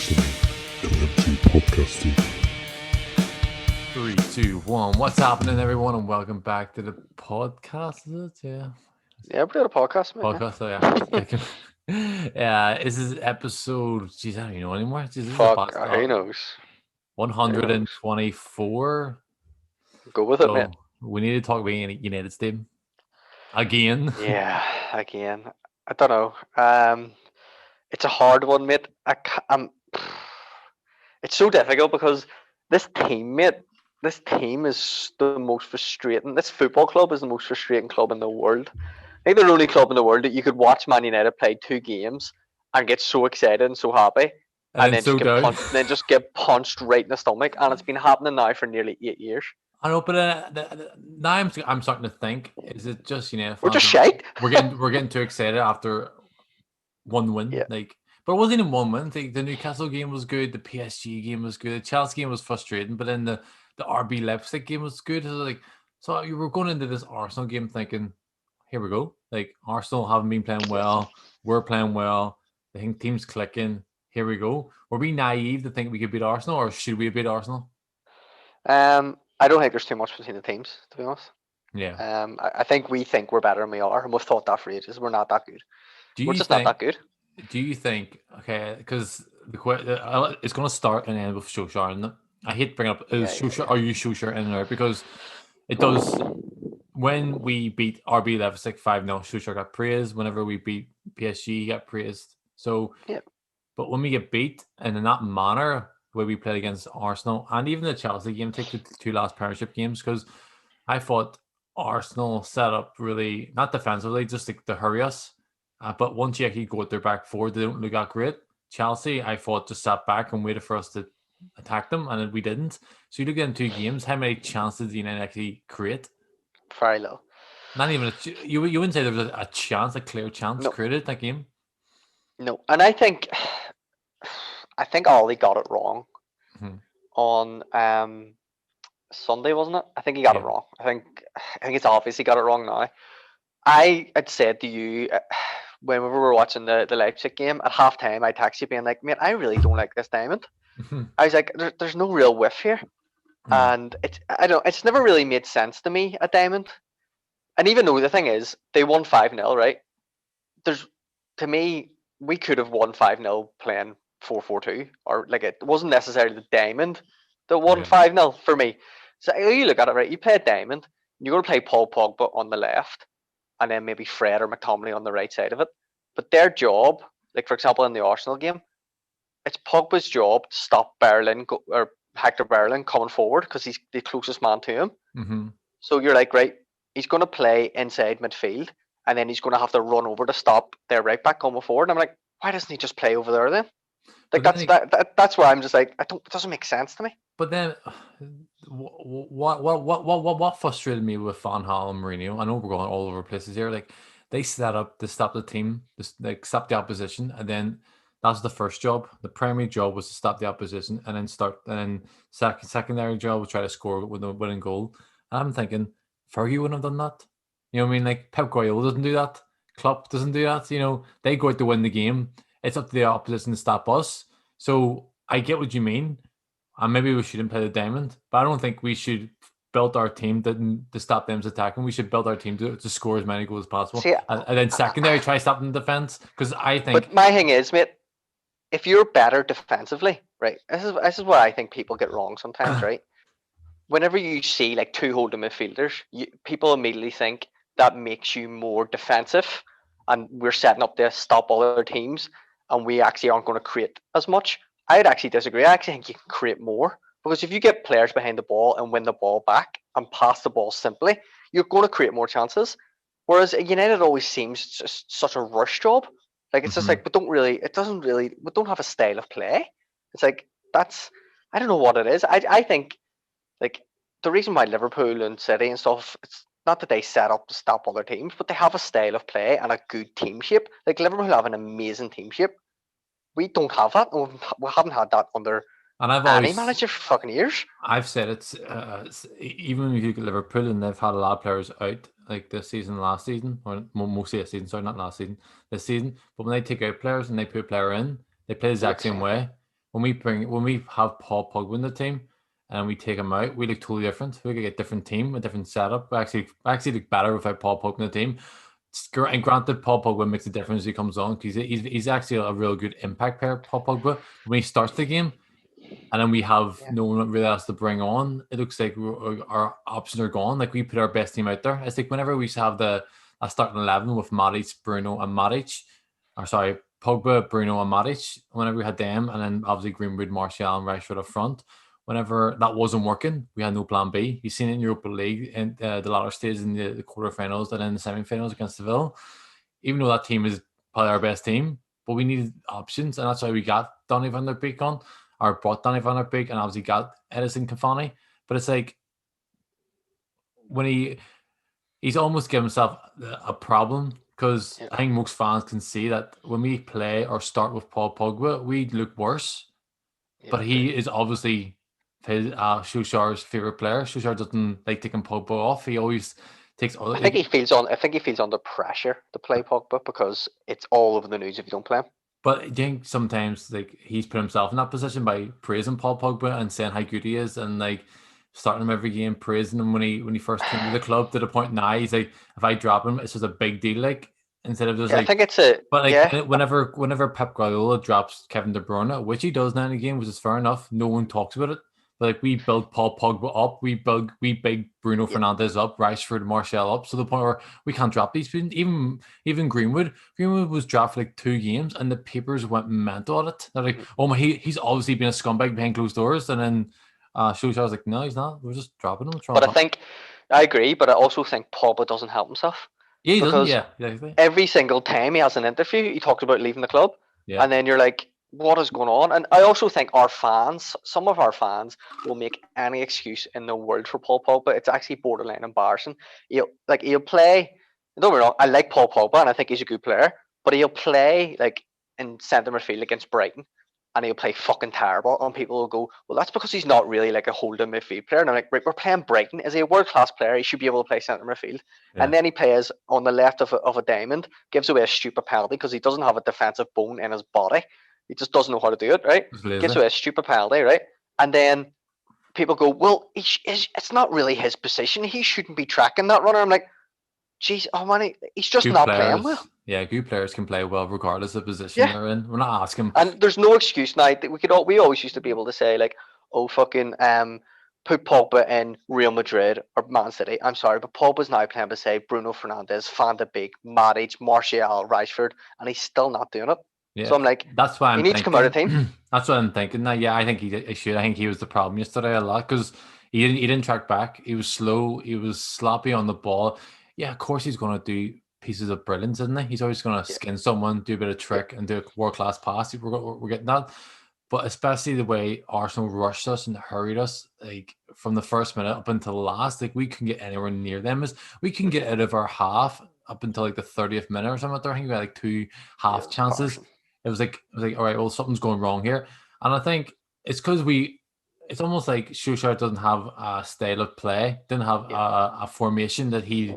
listening to MCPodcasting. 3, 2, 1. What's happening, everyone? And welcome back to the podcast. Is it? Yeah. Yeah, we did a podcast, mate. Podcast. So, yeah. Yeah. This is episode. Jeez, I don't even know anymore. Jeez, this is Fuck, about who knows? 124. Go with it, mate. So we need to talk about United States again. Yeah, again. I don't know. It's a hard one, mate. It's so difficult because this team, mate, this team is the most frustrating. This football club is the most frustrating club in the world. I think they're the only club in the world that you could watch Man United play 2 games and get so excited and so happy, and then so just get punched right in the stomach. And it's been happening now for nearly 8 years. I know, but now I'm starting to think: is it just We're just shite? we're getting too excited after one win, Yeah. but it wasn't even one win. The Newcastle game was good, the PSG game was good, the Chelsea game was frustrating, but then the RB Leipzig game was good. So you were going into this Arsenal game thinking, here we go. Like, Arsenal haven't been playing well, we're playing well. I think team's clicking. Here we go. Were we naive to think we could beat Arsenal, or should we have beat Arsenal? I don't think there's too much between the teams, to be honest. Yeah. I think we think we're better than we are, and we've thought that for ages. We're not that good. We're just not that good. Do you think? Okay, because it's going to start and end with Solskjaer, and I hate bringing up Solskjaer. Are you Solskjaer in there? Because it does. When we beat RB Leipzig 5-0, Solskjaer got praised. Whenever we beat PSG, he got praised. So, but when we get beat and in that manner, where we played against Arsenal and even the Chelsea game, take the 2 last Premiership games, because I thought Arsenal set up really, not defensively, just to hurry us. But once you actually go at their back four, they don't look that great. Chelsea, I thought, just sat back and waited for us to attack them, and we didn't. So you look at them 2 games, how many chances did United actually create? Very low. Not even you wouldn't say there was a chance, a clear chance created that game. No, and I think Ollie got it wrong on Sunday, wasn't it? I think he got it wrong. I think it's obvious he got it wrong now. I had said to you when we were watching the Leipzig game at halftime, I texted you being like, "Mate, I really don't like this diamond." I was like, "There's no real whiff here," and it's never really made sense to me, a diamond. And even though the thing is, they won 5-0, right? To me, we could have won 5-0 playing 4-4-2, or like it wasn't necessarily the diamond that won 5-0 for me. So you look at it, right? You play a diamond, you're going to play Paul Pogba on the left, and then maybe Fred or McTominay on the right side of it. But their job, like for example in the Arsenal game, it's Pogba's job to stop Hector Bellerin coming forward because he's the closest man to him. Mm-hmm. So you're like, right, he's going to play inside midfield, and then he's going to have to run over to stop their right back coming forward. And I'm like, why doesn't he just play over there then? Like that's where I'm just like, it doesn't make sense to me. But then, what frustrated me with Van Gaal and Mourinho? I know we're going all over places here. Like, they set up to stop the team, stop the opposition, and then that's the first job. The primary job was to stop the opposition, and then secondary job was try to score with a winning goal. And I'm thinking, Fergie wouldn't have done that. You know what I mean? Like, Pep Guardiola doesn't do that. Klopp doesn't do that. You know, they go out to win the game. It's up to the opposition to stop us. So I get what you mean. And maybe we shouldn't play the diamond, but I don't think we should build our team to stop them attacking. We should build our team to score as many goals as possible. See, and then secondary, try stopping the defense. Because I think. But my thing is, mate, if you're better defensively, right? This is what I think people get wrong sometimes, right? Whenever you see like 2 holding midfielders, people immediately think that makes you more defensive, and we're setting up to stop other teams, and we actually aren't going to create as much. I'd actually disagree. I actually think you can create more, because if you get players behind the ball and win the ball back and pass the ball simply, you're going to create more chances. Whereas United always seems just such a rush job. Like, it's just like, we don't have a style of play. It's like, I don't know what it is. I think, like, the reason why Liverpool and City and stuff, it's not that they set up to stop other teams, but they have a style of play and a good team shape. Like, Liverpool have an amazing team shape. We don't have that. We haven't had that under any manager for fucking years. I've said it's even if you look at Liverpool, and they've had a lot of players out like this season, last season, or mostly this season. Sorry, not last season, this season. But when they take out players and they put a player in, they play the exact same way. when we have Paul Pogba in the team and we take him out, we look totally different. We get a different team, a different setup. We actually look better without Paul Pogba in the team. And granted, Paul Pogba makes a difference as he comes on because he's actually a real good impact player. Paul Pogba, when he starts the game, and then we have no one really else to bring on. It looks like our options are gone. Like we put our best team out there. It's like whenever we used to have a starting 11 with Matic, Bruno, and Matic, or sorry, Pogba, Bruno, and Matic. Whenever we had them, and then obviously Greenwood, Martial, and Rashford up front. Whenever that wasn't working, we had no plan B. You've seen it in Europa League in the latter stages in the quarterfinals and then the semi-finals against Seville. Even though that team is probably our best team, but we needed options, and that's why we got Donny van der Beek on, or brought Donny van der Beek, and obviously got Edison Cavani. But it's like when he's almost given himself a problem because I think most fans can see that when we play or start with Paul Pogba, we look worse. But he is obviously his Solskjaer's favorite player. Solskjaer doesn't like taking Pogba off. He always takes. I think he feels under pressure to play Pogba because it's all over the news if you don't play him. But I think sometimes like he's put himself in that position by praising Paul Pogba and saying how good he is and like starting him every game, praising him when he first came to the club to the point now he's like, if I drop him, it's just a big deal. Like instead of just I think it's a whenever Pep Guardiola drops Kevin De Bruyne, which he does now in the game, which is fair enough, no one talks about it. But like we build Paul Pogba up, we big Bruno Fernandes up, Rashford, Martial up, to the point where we can't drop these. Even Greenwood was dropped for like 2 games, and the papers went mental at it. They're like, oh my, he's obviously been a scumbag behind closed doors, and then Solskjaer was like, no, he's not. We're just dropping him. But I agree, but I also think Pogba doesn't help himself. Yeah, he doesn't. Yeah, exactly. Every single time he has an interview, he talks about leaving the club, and then you're like, what is going on? And I also think some of our fans will make any excuse in the world for Paul Pogba. It's actually borderline embarrassing. He'll play. Don't get me wrong, I like Paul Pogba and I think he's a good player, but he'll play like in centre midfield against Brighton, and he'll play fucking terrible. And people will go, well, that's because he's not really like a holding midfield player. And I'm like, right, we're playing Brighton. Is he a world class player? He should be able to play centre midfield. Yeah. And then he plays on the left of a diamond, gives away a stupid penalty because he doesn't have a defensive bone in his body. He just doesn't know how to do it, right? Gives away a stupid penalty, right? And then people go, well, it's not really his position. He shouldn't be tracking that runner. I'm like, geez, oh man, he's just not playing well. Yeah, good players can play well regardless of the position they're in. We're not asking. And there's no excuse now. We always used to be able to say like, oh fucking put Pogba in Real Madrid or Man City. I'm sorry, but Pogba's now playing beside Bruno Fernandes, Van de Beek, Matic, Martial, Rashford, and he's still not doing it. Yeah. So I'm like, that's why he needs to come out of the team. That's what I'm thinking. Now, yeah, I think he should. I think he was the problem yesterday a lot because he didn't track back. He was slow. He was sloppy on the ball. Yeah, of course he's going to do pieces of brilliance, isn't he? He's always going to skin someone, do a bit of trick, and do a world-class pass. We're getting that. But especially the way Arsenal rushed us and hurried us, like from the first minute up until the last, like we couldn't get anywhere near them. We can get out of our half up until like the 30th minute or something. I think we had like 2 half chances. It was like, all right, well, something's going wrong here. And I think it's because it's almost like Solskjaer doesn't have a style of play, didn't have a formation that he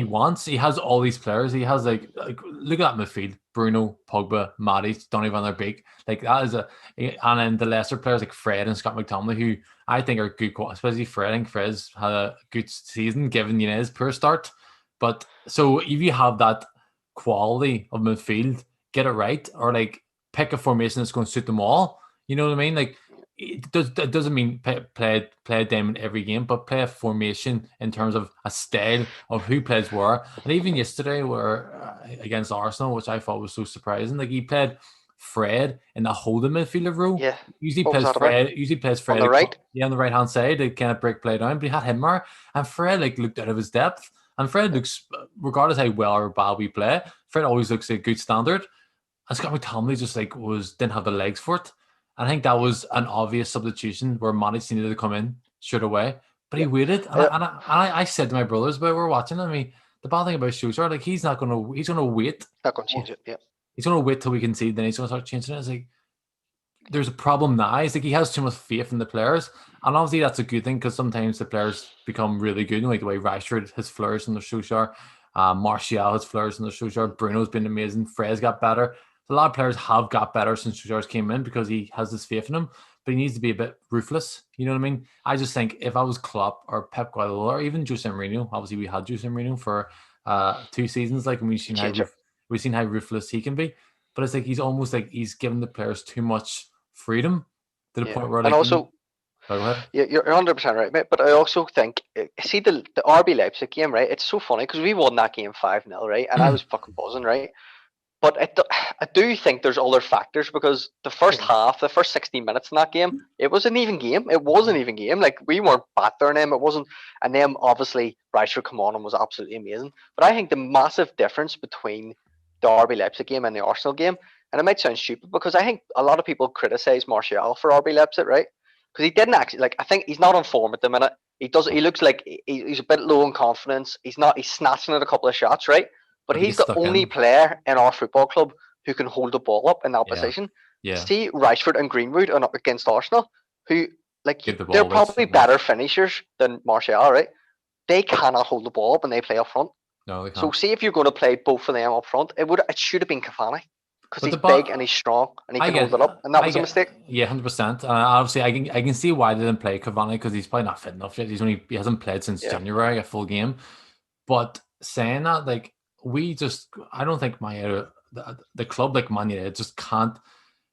wants. He has all these players. He has like look at that midfield: Bruno, Pogba, Matic, Donny van der Beek. Like that is and then the lesser players like Fred and Scott McTominay, who I think are good, especially Fred. I think Fred's had a good season given his poor start. But so if you have that quality of midfield, get it right, or like pick a formation that's going to suit them all. You know what I mean? Like it doesn't mean play a diamond every game, but play a formation in terms of a style of who plays where. And even yesterday, where against Arsenal, which I thought was so surprising, like he played Fred in the holding midfielder role. Yeah. Usually plays Fred on the right. On the right hand side to kind of break play down, but he had him there, and Fred like looked out of his depth. And Fred looks, regardless how well or bad we play, Fred always looks a good standard. And Scott McTominay just like didn't have the legs for it. And I think that was an obvious substitution where Matic needed to come in straight away. But he waited. And I said to my brothers, but we're watching, I mean, the bad thing about Solskjaer, like he's going to wait. Not going to change it, yeah. He's going to wait till we can see, then he's going to start changing it. It's like, there's a problem now. It's like he has too much faith in the players. And obviously that's a good thing because sometimes the players become really good. Like the way Rashford has flourished in the Solskjaer. Martial has flourished in the Solskjaer. Bruno's been amazing. Fred's got better. a lot of players have got better since Solskjaer came in because he has this faith in him, but he needs to be a bit ruthless. You know what I mean? I just think if I was Klopp or Pep Guardiola or even Jose Mourinho, obviously we had Jose Mourinho for 2 seasons, like, and we've seen how ruthless he can be. But it's like he's given the players too much freedom to the point where, like, and also. Go ahead. Yeah, you're 100% right, mate. But I also think, see the RB Leipzig game, right? It's so funny because we won that game 5-0, right? And I was fucking buzzing, right? But I do think there's other factors because the first half, the first 16 minutes in that game, it was an even game. It was an even game. Like, we weren't battering them. It wasn't. And then obviously Reichert come on and was absolutely amazing. But I think the massive difference between the RB Leipzig game and the Arsenal game, and it might sound stupid because I think a lot of people criticize Martial for RB Leipzig, right? Because he didn't actually, like, I think he's not on form at the minute. He does. He looks like he's a bit low in confidence. He's not. He's snatching at a couple of shots, right? But he's the only player in our football club who can hold the ball up in that position. Yeah. See Rashford and Greenwood against Arsenal, who, like, they're probably better finishers than Martial, right? They cannot hold the ball up and they play up front. No, they can't. So see if you're going to play both of them up front, it should have been Cavani. Because he's big and he's strong and he can hold it up, and that was a mistake. Yeah, 100%. Obviously, I can see why they didn't play Cavani because he's probably not fit enough yet. He hasn't played since January, a full game. But saying that, like, I don't think the club like Man United just can't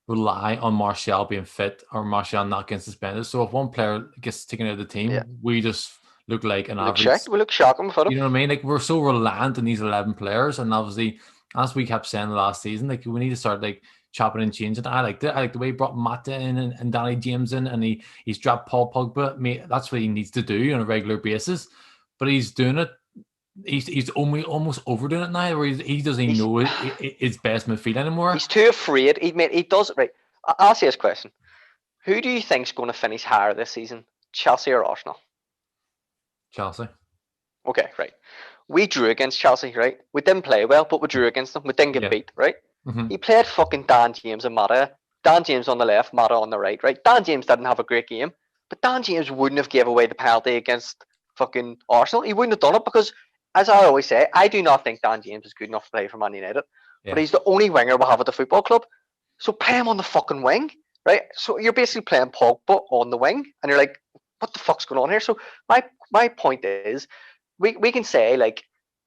rely on Martial being fit or Martial not getting suspended. So if one player gets taken out of the team, we just look like an average. We look shocking without him. You know what I mean? Like, we're so reliant on these 11 players, and obviously, as we kept saying last season, like, we need to start like chopping and changing. I like the way he brought Mata in and Danny James in, and he's dropped Paul Pogba. That's what he needs to do on a regular basis, but he's doing it. He's almost overdoing it now, where he doesn't even know his best midfield anymore. He's too afraid. He does it right. I'll ask you this question: who do you think's going to finish higher this season, Chelsea or Arsenal? Chelsea. Okay, right. We drew against Chelsea, right? We didn't play well, but we drew against them. We didn't get beat, right? Mm-hmm. He played fucking Dan James and Mata. Dan James on the left, Mata on the right, right? Dan James didn't have a great game, but Dan James wouldn't have gave away the penalty against fucking Arsenal. He wouldn't have done it because, as I always say, I do not think Dan James is good enough to play for Man United. But he's the only winger we have at the football club. So play him on the fucking wing, right? So you're basically playing Pogba on the wing, and you're like, what the fuck's going on here? So my point is, we can say, like,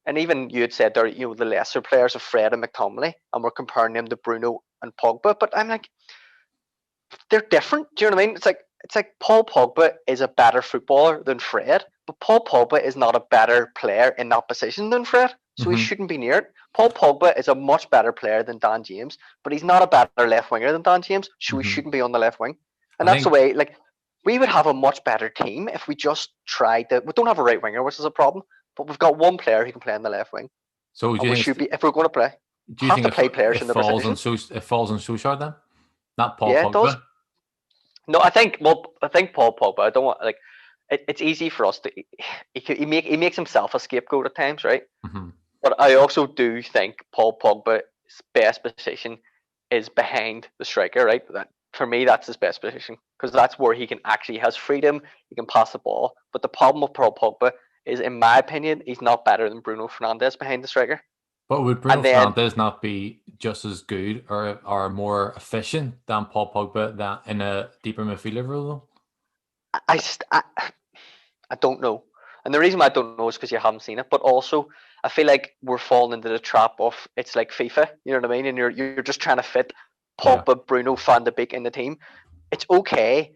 and even you had said there, the lesser players of Fred and McTominay, and we're comparing them to Bruno and Pogba, but I'm like, they're different. Do you know what I mean? It's like Paul Pogba is a better footballer than Fred, but Paul Pogba is not a better player in that position than Fred, so he shouldn't be near it. Paul Pogba is a much better player than Dan James, but he's not a better left winger than Dan James, so he shouldn't be on the left wing. And that's the way, like, we would have a much better team if we just tried to. We don't have a right winger, which is a problem, but we've got one player who can play on the left wing. So do you think if we're going to play, do you have think to play players in the position. It falls on Solskjaer then, not Paul Pogba? It does. No, I think Paul Pogba. I don't want, like, it's easy for us to. He makes himself a scapegoat at times, right? Mm-hmm. But I also do think Paul Pogba's best position is behind the striker, right? That, for me, that's his best position because that's where he has freedom. He can pass the ball. But the problem with Paul Pogba is, in my opinion, he's not better than Bruno Fernandes behind the striker. But would Bruno Fernandes not be just as good or more efficient than Paul Pogba that in a deeper midfielder role? I don't know. And the reason why I don't know is because you haven't seen it. But also, I feel like we're falling into the trap of, it's like FIFA, you know what I mean? And you're just trying to fit Pogba, Bruno, Van de Beek in the team. It's okay.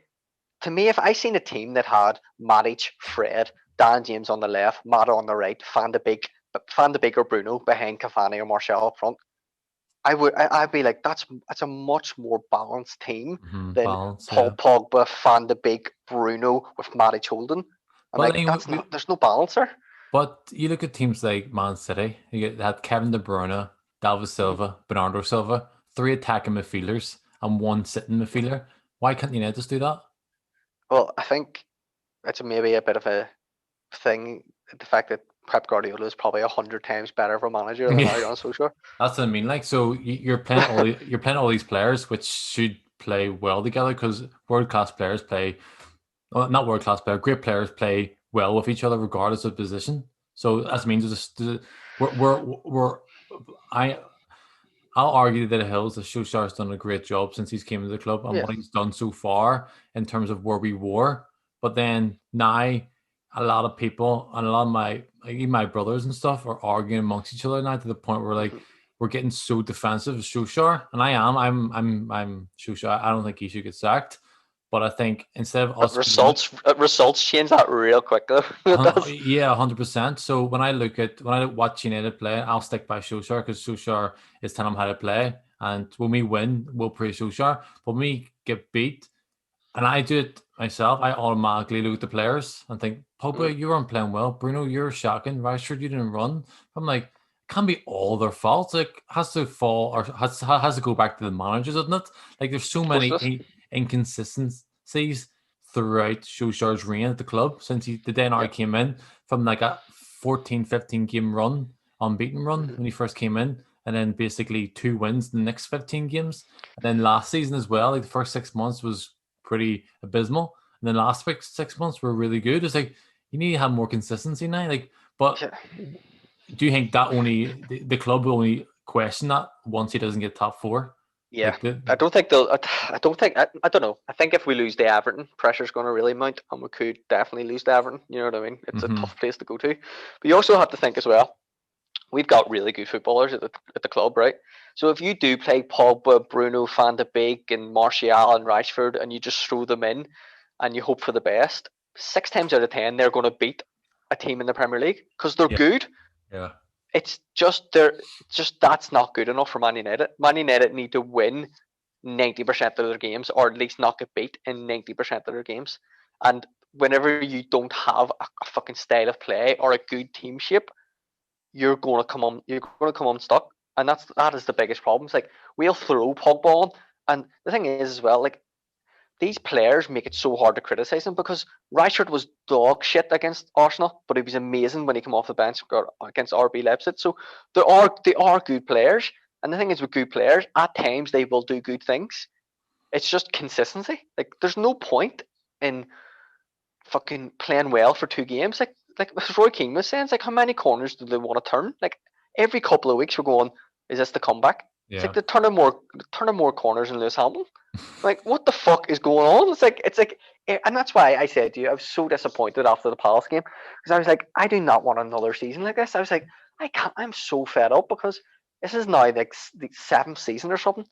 To me, if I seen a team that had Matic, Fred, Dan James on the left, Mata on the right, Van de Beek or Bruno behind Cavani or Martial up front, I'd be like, that's a much more balanced team than Paul Pogba, Van de Beek, Bruno with Matic holding. There's no balance there. But you look at teams like Man City, you had Kevin De Bruyne, David Silva, Bernardo Silva, 3 attacking midfielders and 1 sitting midfielder. Why can't United just do that? Well, I think it's maybe a bit of a thing, the fact that Pep Guardiola is probably 100 times better of a manager than Ariane Solskjaer. That's what I mean. Like, so you're playing all these players which should play well together because great players play well with each other regardless of position. So that means I'll argue that Hills, that Solskjaer's done a great job since he's came to the club and Yeah. what he's done so far in terms of where we were. But then now, a lot of people and a lot of even my brothers and stuff are arguing amongst each other now to the point where like we're getting so defensive of Solskjaer, and I'm Solskjaer. I don't think he should get sacked. But I think instead of But us results change that real quick though. It does. Yeah, 100%. So when I watch United play, I'll stick by Solskjaer because Solskjaer is telling them how to play. And when we win, we'll praise Solskjaer. But when we get beat, and I do it myself, I automatically look at the players and think, Pogba, you weren't playing well. Bruno, you're shocking. Rashford, you didn't run. I'm like, it can't be all their faults. Like, has to fall or has to go back to the managers, doesn't it? Like, there's so many inconsistencies throughout Solskjaer's reign at the club since the day now he came in from like a 14, 15 game run, unbeaten run when he first came in, and then basically 2 wins in the next 15 games. And then last season as well, like the first 6 months was pretty abysmal, and then last 6 months were really good. It's like you need to have more consistency now. Like, but do you think that only the club will only question that once he doesn't get top 4? Yeah, like I don't think they'll. I don't think. I don't know. I think if we lose to Everton, pressure's going to really mount, and we could definitely lose to Everton. You know what I mean? It's a tough place to go to. But you also have to think as well. We've got really good footballers at the club, right? So if you do play Pogba, Bruno, Van de Beek, and Martial and Rashford, and you just throw them in, and you hope for the best, 6 times out of 10 they're going to beat a team in the Premier League because they're good. Yeah. It's just that's not good enough for Man United. Man United need to win 90% of their games, or at least not get beat in 90% of their games. And whenever you don't have a fucking style of play or a good team shape, you're going to come unstuck, and that is the biggest problem. It's like we'll throw Pogba on, and the thing is as well, like these players make it so hard to criticize him because Rashford was dog shit against Arsenal, but he was amazing when he came off the bench against RB Leipzig. So they are good players, and the thing is with good players, at times they will do good things. It's just consistency. Like there's no point in fucking playing well for 2 games. Like Roy Keane was saying, it's like how many corners do they want to turn? Like every couple of weeks we're going, is this the comeback? Yeah. It's like they're turning more corners than Lewis Hamilton. Like what the fuck is going on? It's like, and that's why I said to you, I was so disappointed after the Palace game because I was like, I do not want another season like this. I was like, I can't. I'm so fed up because this is now like the 7th season or something.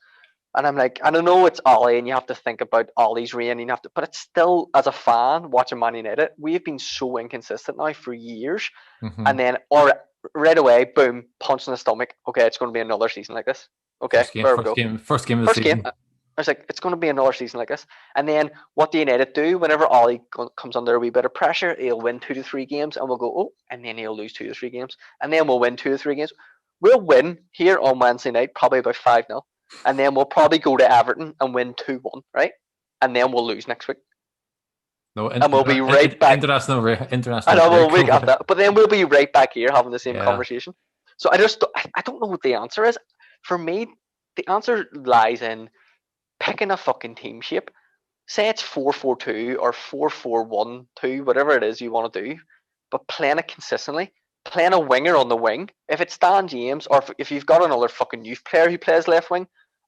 And I'm like, I don't know it's Ollie, and you have to think about Ollie's reign, and but it's still, as a fan watching Man United, we've been so inconsistent now for years, and then right away, boom, punch in the stomach. Okay, it's going to be another season like this. Okay, first game of the season. I was like, it's going to be another season like this. And then what do United do? Whenever Ollie comes under a wee bit of pressure, he'll win 2 to 3 games, and we'll go, oh, and then he'll lose 2 to 3 games, and then we'll win 2 to 3 games. We'll win here on Wednesday night, probably about 5-0. And then we'll probably go to Everton and win 2-1, right? And then we'll lose next week. No, and we'll be right back. International. I know we'll week after, but then we'll be right back here having the same conversation. So I don't know what the answer is. For me, the answer lies in picking a fucking team shape. Say it's 4-4-2 or 4-4-1-2, whatever it is you want to do, but playing it consistently. Playing a winger on the wing. If it's Dan James, or if you've got another fucking youth player who plays left wing,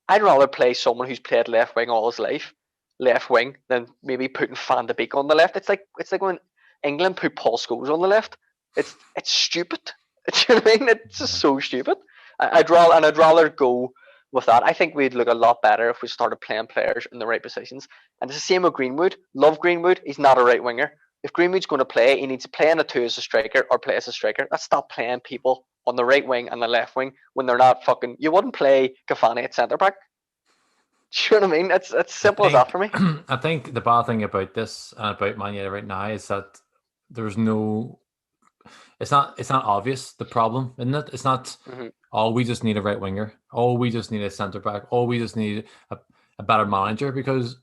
I'd rather play someone who's played left wing all his life, left wing, than maybe putting Van de Beek on the left. It's like when England put Paul Scholes on the left. It's stupid. You know what I mean? It's just so stupid. I'd rather go with that. I think we'd look a lot better if we started playing players in the right positions. And it's the same with Greenwood. Love Greenwood. He's not a right winger. If Greenwood's going to play, he needs to play in a 2 as a striker or play as a striker. Let's stop playing people on the right wing and the left wing when they're not fucking. You wouldn't play Cavani at centre back. Do you know what I mean? It's simple as that for me. I think the bad thing about this and about Man United right now is that there's no. It's not obvious the problem, isn't it? It's not. Oh, we just need a right winger. Oh, we just need a centre back. Oh, we just need a better manager. Because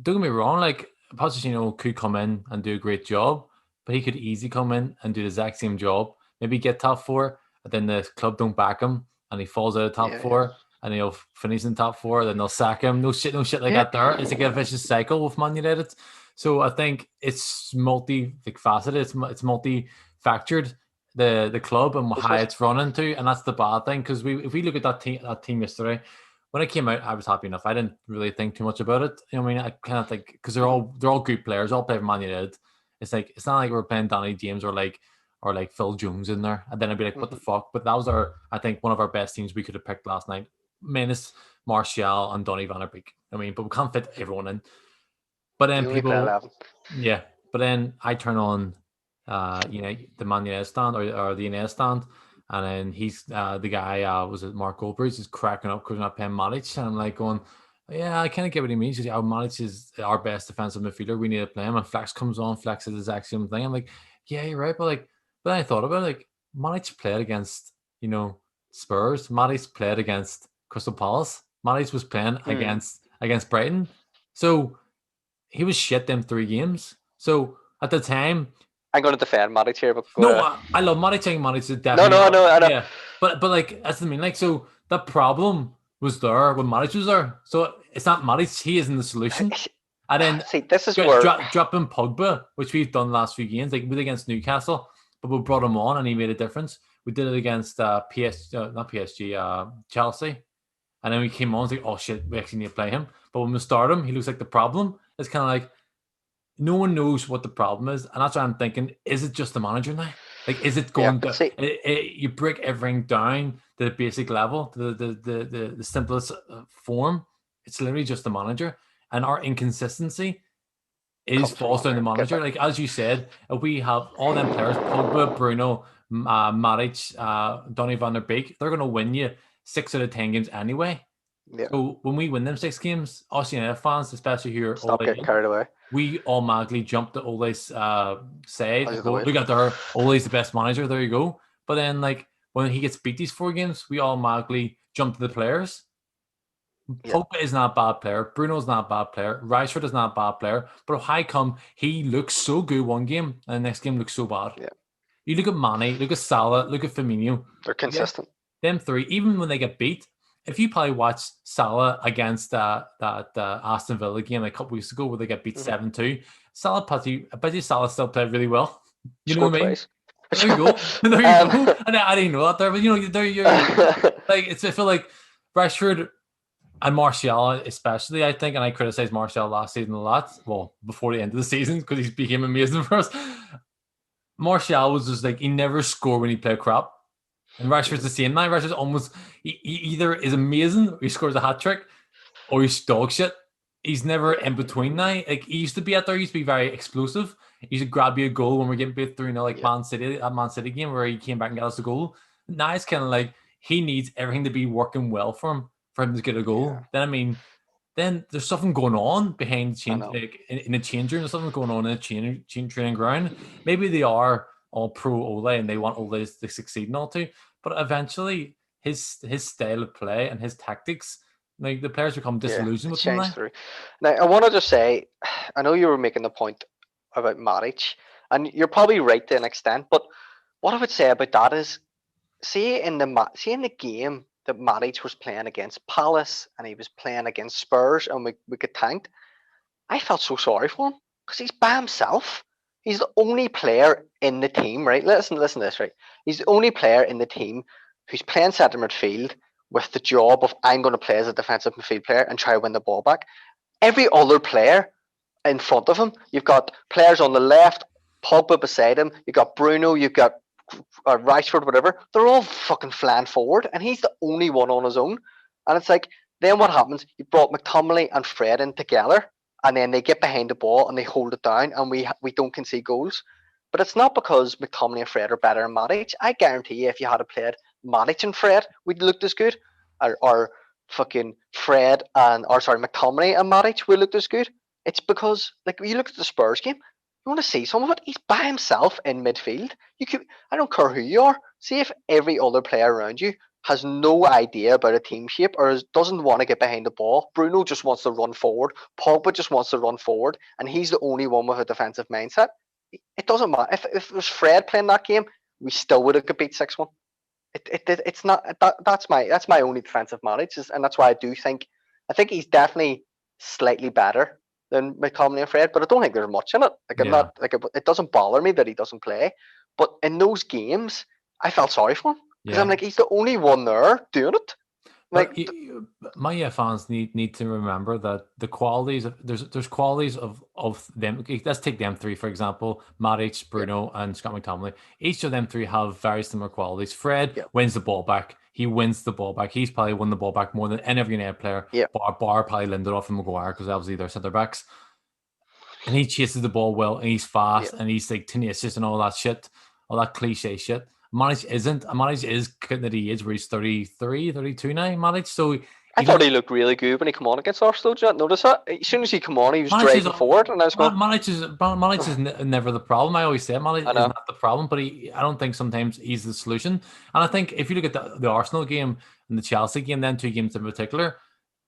don't get me wrong, like Pochettino could come in and do a great job, but he could easily come in and do the exact same job. Maybe get top 4, but then the club don't back him, and he falls out of top 4, and he'll finish in top 4. Then they'll sack him. No shit like that. There, it's like a vicious cycle with Man United. So I think it's multi-faceted. It's multi-factored. the club and how suppose. it's run into, and that's the bad thing. Because if we look at that team yesterday, when it came out, I was happy enough. I didn't really think too much about it. I mean, I kind of think because they're all good players, all play for Man United. It's like it's not like we're playing Danny James or like Phil Jones in there, and then I'd be like, what the fuck? But that was I think one of our best teams we could have picked last night. Minus Martial and Donny van der Beek. I mean, but we can't fit everyone in. But then yeah. But then I turn on, the Man United stand or the United stand, and then he's the guy. Was it Mark Goldbridge? Is cracking up because we're not playing Matic, and I'm like going, yeah, I kind of get what he means. He's like, Matic is our best defensive midfielder. We need to play him. And Flex comes on. Flex is the exact same thing. I'm like, yeah, you're right. But then I thought about it, like Matic played against Spurs. Matic played against Crystal Palace. Matic was playing against Brighton. So he was shit them 3 games. So at the time, I'm going to defend Matic here, but I love Matic. Matic is definitely I know. Yeah, but like that's the mean. Like so, the problem was there when Matic was there. So it's not Matic; he isn't the solution. And then see, this is where dropping Pogba, which we've done last few games, like we did against Newcastle, but we brought him on and he made a difference. We did it against not PSG, Chelsea. And then we came on, like, oh shit, we actually need to play him. But when we start him, he looks like the problem. It's kind of like no one knows what the problem is, and that's why I'm thinking: is it just the manager now? Like, is it going to? You break everything down to the basic level, to the simplest form. It's literally just the manager, and our inconsistency falls down the manager. Like as you said, if we have all them players, Pogba, Bruno, Matic, Donny van der Beek, they're going to win you 6 out of 10 games anyway. Yeah. So when we win them 6 games, us United fans, especially here, stop getting carried away. We automatically jump to Ole's side. Look at there, Ole's the best manager. There you go. But then, like when he gets beat these 4 games, we automatically jump to the players. Yeah. Pogba is not a bad player. Bruno's not a bad player. Rashford is not a bad player. But how come he looks so good one game and the next game looks so bad? Yeah. You look at Mane, look at Salah, look at Firmino. They're consistent. Them 3, even when they get beat. If you probably watched Salah against that Aston Villa game a couple weeks ago where they get beat 7-2, I bet you Salah still played really well. You know what I mean? There you go. There you go. And I didn't know that there, but there you're like I feel like Rashford and Martial especially, I think, and I criticized Martial last season a lot. Well, before the end of the season because he became amazing for us. Martial was just like he never scored when he played crap. And Rashford's the same now. Rashford's almost he either is amazing, or he scores a hat trick, or he's dog shit. He's never in between now. Like he used to be out there, he used to be very explosive. He used to grab you a goal when we're getting beat 3-0, like Man City, that Man City game where he came back and got us a goal. Now it's kind of like he needs everything to be working well for him to get a goal. Yeah. Then there's something going on behind the change, like in the change room. There's something going on in the training ground. Maybe they are all pro Ole and they want Ole to succeed and all too. But eventually, his style of play and his tactics, like the players become disillusioned with him. Now, I want to just say, I know you were making the point about Matic, and you're probably right to an extent. But what I would say about that is, see in the game that Matic was playing against Palace and he was playing against Spurs, and we get tanked. I felt so sorry for him because he's by himself. He's the only player in the team, right? Listen to this, right? He's the only player in the team who's playing centre midfield with the job of I'm going to play as a defensive midfield player and try to win the ball back. Every other player in front of him, you've got players on the left, Pogba beside him, you've got Bruno, you've got Rashford, whatever. They're all fucking flying forward, and he's the only one on his own. And it's like, then what happens? You brought McTominay and Fred in together, and then they get behind the ball and they hold it down, and we don't concede goals. But it's not because McTominay and Fred are better than Matic. I guarantee you, if you had played Matic and Fred, we'd looked as good. Or fucking McTominay and Matic would looked as good. It's because, like, you look at the Spurs game, you want to see some of it. He's by himself in midfield. I don't care who you are. See if every other player around you has no idea about a team shape or doesn't want to get behind the ball. Bruno just wants to run forward. Pogba just wants to run forward, and he's the only one with a defensive mindset. It doesn't matter. If it was Fred playing that game, we still would have got beat 6-1. It's not that's my only defensive knowledge, and that's why I think he's definitely slightly better than McTominay and Fred, but I don't think there's much in it. It doesn't bother me that he doesn't play. But in those games, I felt sorry for him because Yeah. I'm like, he's the only one there doing it. Like, But my fans need to remember that the qualities of there's qualities of them. Let's take them three for example: Matic, Bruno, and Scott McTominay. Each of them three have very similar qualities. Fred yeah, wins the ball back. He wins the ball back. He's probably won the ball back more than any other United player. yeah, Bar probably Lindelof and Maguire because obviously they're centre backs. And he chases the ball well, and he's fast, yeah. and he's like tenacious and all that shit, all that cliche shit. Manage isn't. Manage is that he is where he's 33, 32 now. Manage, so I he thought looks. he looked really good when he came on against Arsenal. Did you not notice that? As soon as he came on, he was Manage is driving forward, and I was going, Manage is never the problem. I always say Manage I is know. not the problem, but I don't think sometimes he's the solution. And I think if you look at the Arsenal game and the Chelsea game, then two games in particular,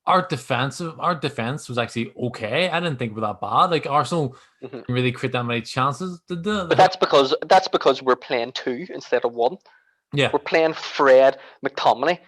our defense was actually okay. I didn't think it was that bad. Like Arsenal Mhm. didn't really create that many chances. Did they? But that's because we're playing two instead of one. Yeah. We're playing Fred McTominay,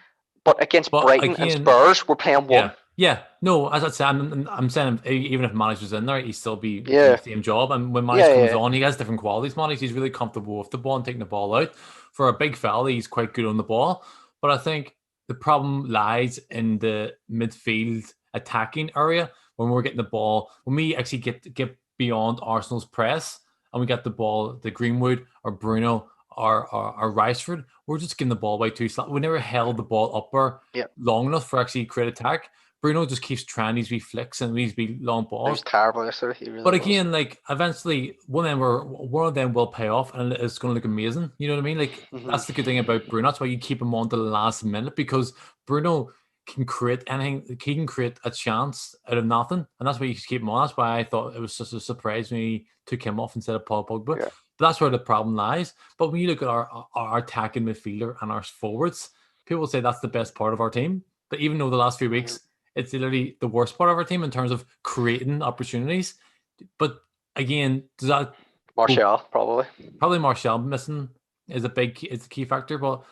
but against But Brighton and again, Spurs, we're playing one. yeah. No, as I said, I'm saying even if Manish was in there, he'd still be doing Yeah, the same job. And when yeah, Manish comes yeah. on, he has different qualities. Manish, he's really comfortable with the ball and taking the ball out. For a big fella, he's quite good on the ball. But I think the problem lies in the midfield attacking area when we're getting the ball. When we actually get beyond Arsenal's press and we get the ball, the Greenwood or Bruno or Rashford, we're just getting the ball away too slow. We never held the ball up there Yeah. long enough for actually create attack. Bruno just keeps trying these wee flicks and these wee long He was balls. terrible yesterday. He really But was. again, like eventually one of them will pay off and it's going to look amazing. You know what I mean? Like that's the good thing about Bruno. That's why you keep him on to the last minute because Bruno can create anything. He can create a chance out of nothing, and that's why you keep him on. That's why I thought it was such a surprise when he took him off instead of Paul Pogba. Yeah. But that's where the problem lies. But when you look at our attacking midfielder and our forwards, people say that's the best part of our team. But even though the last few weeks it's literally the worst part of our team in terms of creating opportunities. But again, does that Martial probably. probably Martial missing is a key factor, but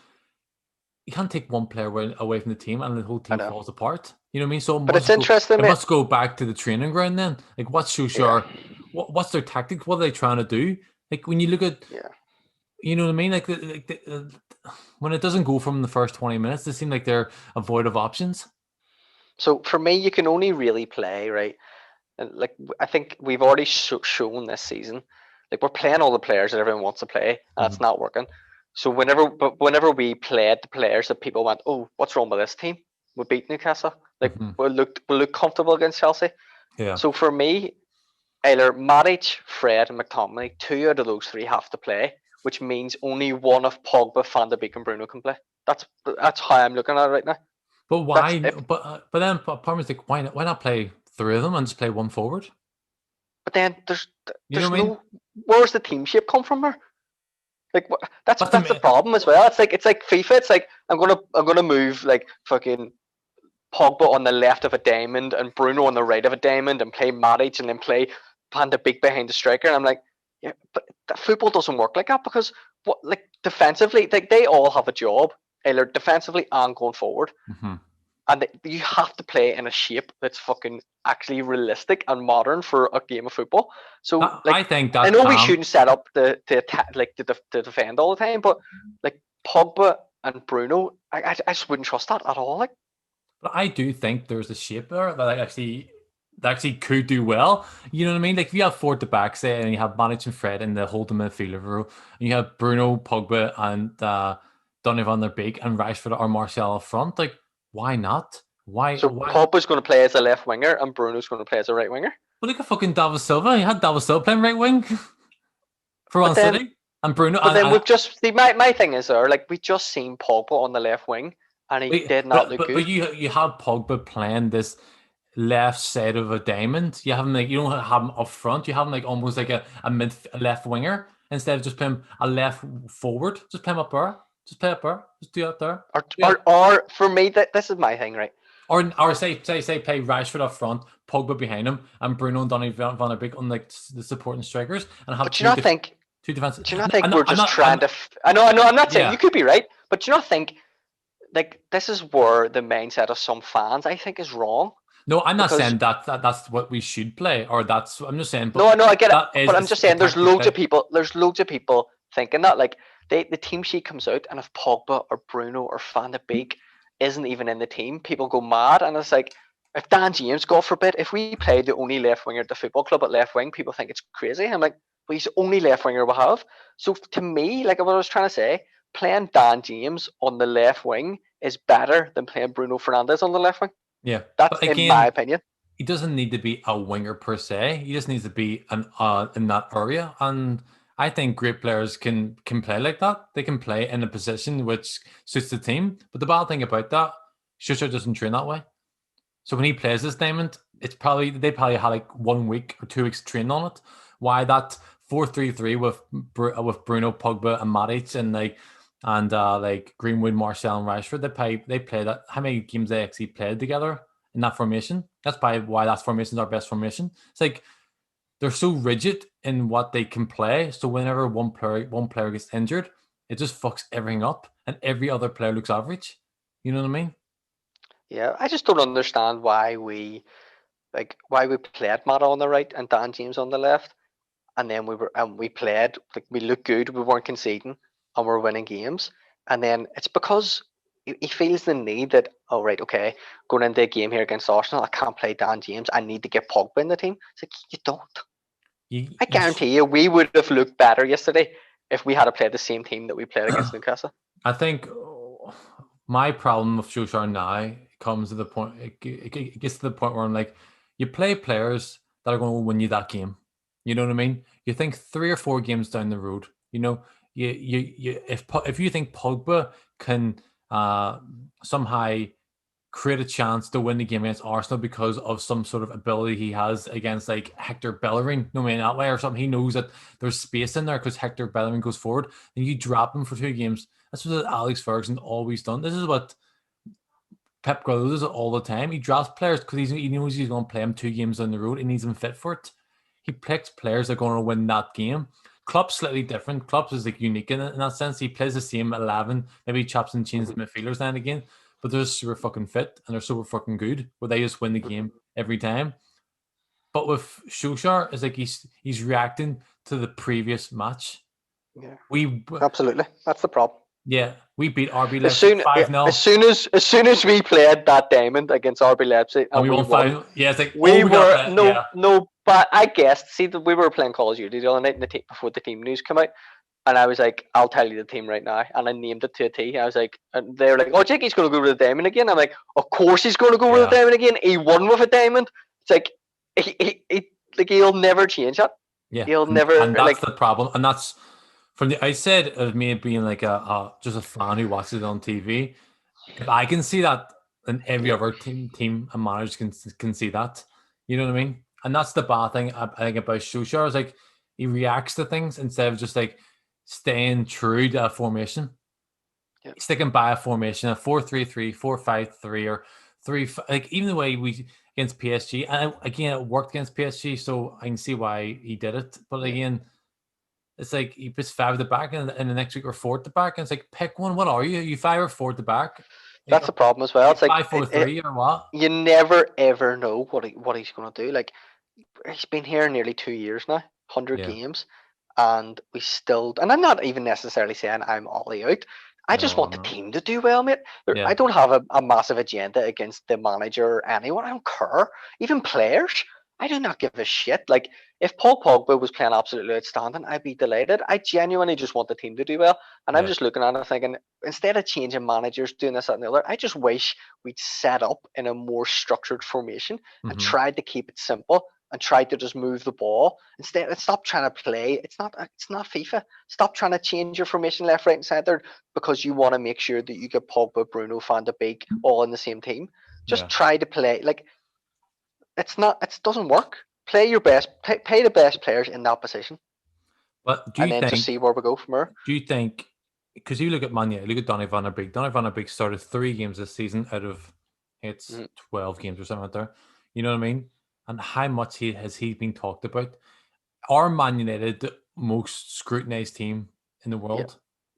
you can't take one player away from the team and the whole team falls apart. You know what I mean? So But it's interesting. It must go back to the training ground then. Like what's Solskjaer? What's their tactics? What are they trying to do? Like when you look at, you know what I mean? Like, when it doesn't go from the first 20 minutes, they seem like they're avoidable options. So for me, you can only really play, right? And like I think we've already shown this season, like we're playing all the players that everyone wants to play, and it's not working. So whenever we played the players that people went, oh, what's wrong with this team? We beat Newcastle. Like we look comfortable against Chelsea. Yeah. So for me, either Matic, Fred, and McTominay, two out of those three have to play, which means only one of Pogba, Van de Beek, and Bruno can play. That's how I'm looking at it right now. But why? But then part of me's like, why not play three of them and just play one forward? But then there's You know what I mean? where's the team shape come from there? Like that's the problem as well. It's like FIFA. It's like I'm gonna move like fucking Pogba on the left of a diamond and Bruno on the right of a diamond and play Matic and then play Van de Beek behind the striker. And I'm like, yeah, but football doesn't work like that because defensively, like they all have a job, either defensively and going forward. And you have to play in a shape that's fucking actually realistic and modern for a game of football. So I think that I know we shouldn't set up to attack, like to defend all the time, but like Pogba and Bruno, I just wouldn't trust that at all. Like, but I do think there's a shape there that actually could do well. You know what I mean? Like if you have four at the back, say, and you have Matic and Fred in the holding midfielder row, and you have Bruno, Pogba, and Donny van der Beek and Rashford or Martial up front, like. Why not? Why? Pogba's going to play as a left winger and Bruno's going to play as a right winger. But look at fucking David Silva. He had David Silva playing right wing for Man City, and Bruno. But then we've just see my thing is like we just seen Pogba on the left wing and he did not look good. But you have Pogba playing this left side of a diamond. You have him you don't have him up front. You have him almost like a left winger instead of just playing a left forward. Just play him up there. Just play up there. Just do it there. Or for me, this is my thing, right? Or say play Rashford up front, Pogba behind him, and Bruno and Donny van der Beek on the supporting strikers, and have two defensive. Do you not think we're just trying to? I know. I'm not saying you could be right, but do you not think like this is where the mindset of some fans I think is wrong? No, I'm not saying that's what we should play, or I'm just saying. No, I get it, but I'm just saying there's loads of people thinking that. Like the team sheet comes out, and if Pogba or Bruno or Van de Beek isn't even in the team, people go mad. And it's like, if Dan James, God forbid, if we played the only left winger at the football club at left wing, people think it's crazy. I'm like, well, he's the only left winger we have. So to me, like what I was trying to say, playing Dan James on the left wing is better than playing Bruno Fernandes on the left wing. Yeah, That's but in my again, opinion. he doesn't need to be a winger per se. He just needs to be an in that area. And I think great players can play like that. They can play in a position which suits the team. But the bad thing about that, Shusha doesn't train that way. So when he plays this diamond, they probably had like 1 week or 2 weeks training on it. Why that 4-3-3 with Bruno, Pogba, and Matic and like Greenwood, Marcel, and Rashford. They play that. How many games they actually played together in that formation? That's probably why that formation is our best formation. It's like they're so rigid in what they can play. So whenever one player gets injured, it just fucks everything up, and every other player looks average. You know what I mean? Yeah, I just don't understand why we played Mata on the right and Dan James on the left, and then we played like we looked good, we weren't conceding, and we're winning games. And then it's because he feels the need that, oh right, okay, going into a game here against Arsenal, I can't play Dan James. I need to get Pogba in the team. It's like, you don't. I guarantee you, we would have looked better yesterday if we had played the same team that we played against Newcastle. I think my problem with Solskjaer now comes to the point. It gets to the point where I'm like, you play players that are going to win you that game. You know what I mean? You think 3 or 4 games down the road. You know, if you think Pogba can somehow create a chance to win the game against Arsenal because of some sort of ability he has against like Hector Bellerin, no man that way or something. He knows that there's space in there because Hector Bellerin goes forward, and you drop him for 2 games. That's what Alex Ferguson always done. This is what Pep Guardiola does all the time. He drops players because he knows he's going to play him 2 games on the road and needs them fit for it. He picks players that are going to win that game. Klopp's slightly different. Klopp is like unique in that sense. He plays the same 11, maybe chops and changes the midfielders now and again, but they're super fucking fit and they're super fucking good, where they just win the game every time. But with Solskjaer, it's like he's reacting to the previous match. Yeah, absolutely. That's the problem. Yeah, we beat RB Leipzig 5-0. As soon as we played that diamond against RB Leipzig and we won 5. Yeah, it's like no. But I guessed. See, that we were playing Call of Duty the other night before the team news came out, and I was like, I'll tell you the team right now, and I named it to a T. I was like, and they were like, oh, Jakey's going to go with the diamond again. I'm like, of course he's going to go with the diamond again. He won with a diamond. It's like he'll never change that. Yeah, he'll never. And that's the problem, and that's. From the outside of me being like just a fan who watches it on TV, I can see that, and every other team and manager can see that. You know what I mean? And that's the bad thing I think about Solskjaer is like he reacts to things instead of just like staying true to a formation. Yeah. Sticking by a formation, a 4-3-3, 4-5-3, or 3. Like even the way we against PSG, and again it worked against PSG, so I can see why he did it. But again. It's like he puts 5 at the back, and the next week we're 4 at the back, and it's like, pick one. What are you? Are you 5 or 4 at the back? That's the problem as well. It's like 5-4-3 or what? You never ever know what he's going to do. Like he's been here nearly 2 years now, 100 games, and we still. And I'm not even necessarily saying I'm all out. I just want the team to do well, mate. I don't have a massive agenda against the manager or anyone. I don't care. Even players. I do not give a shit. Like, if Paul Pogba was playing absolutely outstanding, I'd be delighted. I genuinely just want the team to do well. And I'm just looking at it thinking, instead of changing managers, doing this, that, and the other, I just wish we'd set up in a more structured formation and tried to keep it simple and tried to just move the ball. Instead, and stop trying to play. It's not FIFA. Stop trying to change your formation left, right, and centre because you want to make sure that you get Pogba, Bruno, Van de Beek all in the same team. Just try to play. Like, it doesn't work. Play your best. Pay the best players in that position. But just see where we go from there. Do you think? Because you look at Man United, look at Donny van der Beek. Donny van der Beek started 3 games this season out of 12 games or something like that. You know what I mean? And how much has he been talked about? Are Man United the most scrutinized team in the world? Yeah.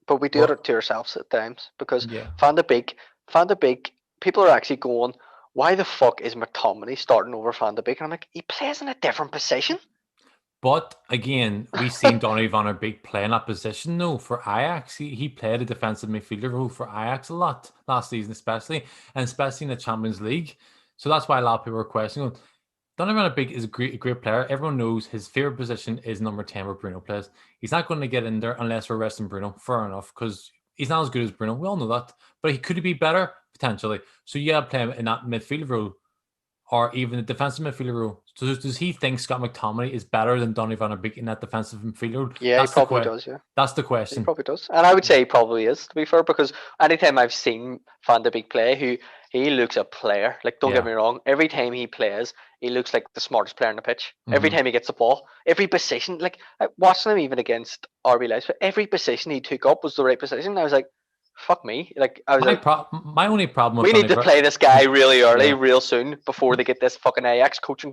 But we do it to ourselves at times because Van der Beek, people are actually going, why the fuck is McTominay starting over Van de Beek? And I'm like, he plays in a different position. But again, we've seen Donny van der Beek play in that position though for Ajax. He played a defensive midfielder role for Ajax a lot last season, especially in the Champions League. So that's why a lot of people are questioning him. Donny van der Beek is a great player. Everyone knows his favorite position is number 10 where Bruno plays. He's not going to get in there unless we're resting Bruno. Fair enough, because he's not as good as Bruno. We all know that. But he could be better, potentially. So you got to play him in that midfield role or even the defensive midfielder role. So does he think Scott McTominay is better than Donny van der Beek in that defensive midfield role? Yeah, he probably does, yeah. That's the question. He probably does. And I would say he probably is, to be fair, because anytime I've seen Van der Beek play, he looks a player. Like, don't get me wrong, every time he plays, he looks like the smartest player on the pitch. Every time he gets the ball, every position, like, watching him even against RB Leipzig, every position he took up was the right position. I was like, fuck me. Like, I was my only problem with we need to play this guy really early, real soon, before they get this fucking Ajax coach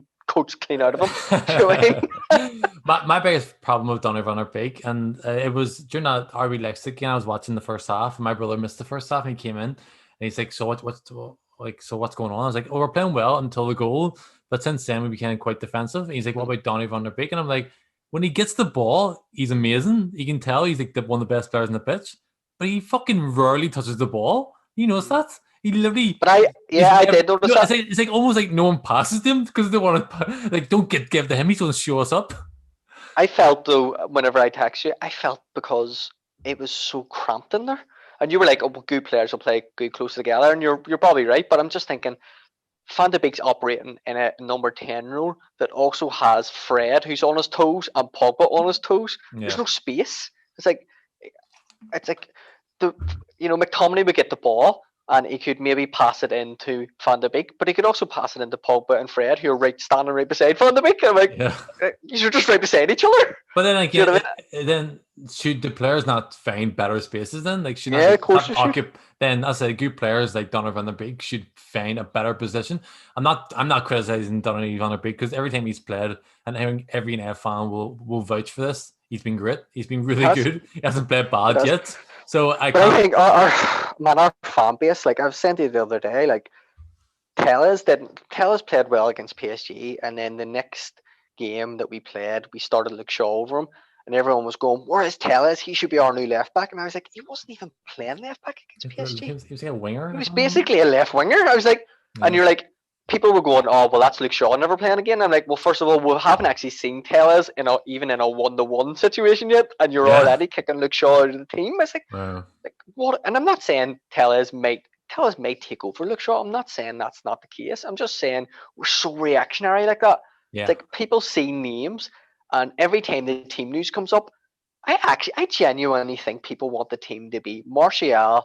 clean out of him. You know what I mean? my biggest problem with Donny van der Beek, and it was during that RB Leipzig game, I was watching the first half, and my brother missed the first half, and he came in, and he's like, so what's going on? I was like, oh, we're playing well until the goal, but since then we became quite defensive. And he's like, what about Donny van der Beek? And I'm like, when he gets the ball, he's amazing. You can tell he's like one of the best players on the pitch. But he fucking rarely touches the ball. You notice that? He literally. But I did notice that. It's like almost like no one passes him because they want to. Like, don't give to him. He's going to show us up. I felt though, whenever I text you, I felt because it was so cramped in there, and you were like, "Oh, well, good players will play good close together," and you're probably right. But I'm just thinking, Van de Beek's operating in a number 10 role that also has Fred, who's on his toes, and Pogba on his toes. Yeah. There's no space. It's like McTominay would get the ball and he could maybe pass it into Van de Beek, but he could also pass it into Pogba and Fred, who are standing right beside Van de Beek. I'm like, you're just right beside each other. But then again, you know then should the players not find better spaces then? Like, should of course then I say good players like Donny van der Beek should find a better position. I'm not criticizing Donny van der Beek because every time he's played, and every NF fan will vouch for this, he's been great. He's been really good. He hasn't played bad yet. So I think our fan base, like I was saying to you the other day, like Tellez played well against PSG, and then the next game that we played, we started Luke Shaw over him, and everyone was going, "Where is Tellez? He should be our new left back." And I was like, he wasn't even playing left back against PSG. He was like a winger. He was basically a left winger. I was like, and you're like, people were going, "Oh, well, that's Luke Shaw never playing again." I'm like, well, first of all, we haven't actually seen Tellez even in a 1-to-1 situation yet, and you're already kicking Luke Shaw out of the team. I was like, like what? And I'm not saying Tellez might take over Luke Shaw. I'm not saying that's not the case. I'm just saying we're so reactionary like that. Yeah. Like, people see names, and every time the team news comes up, I genuinely think people want the team to be Martial,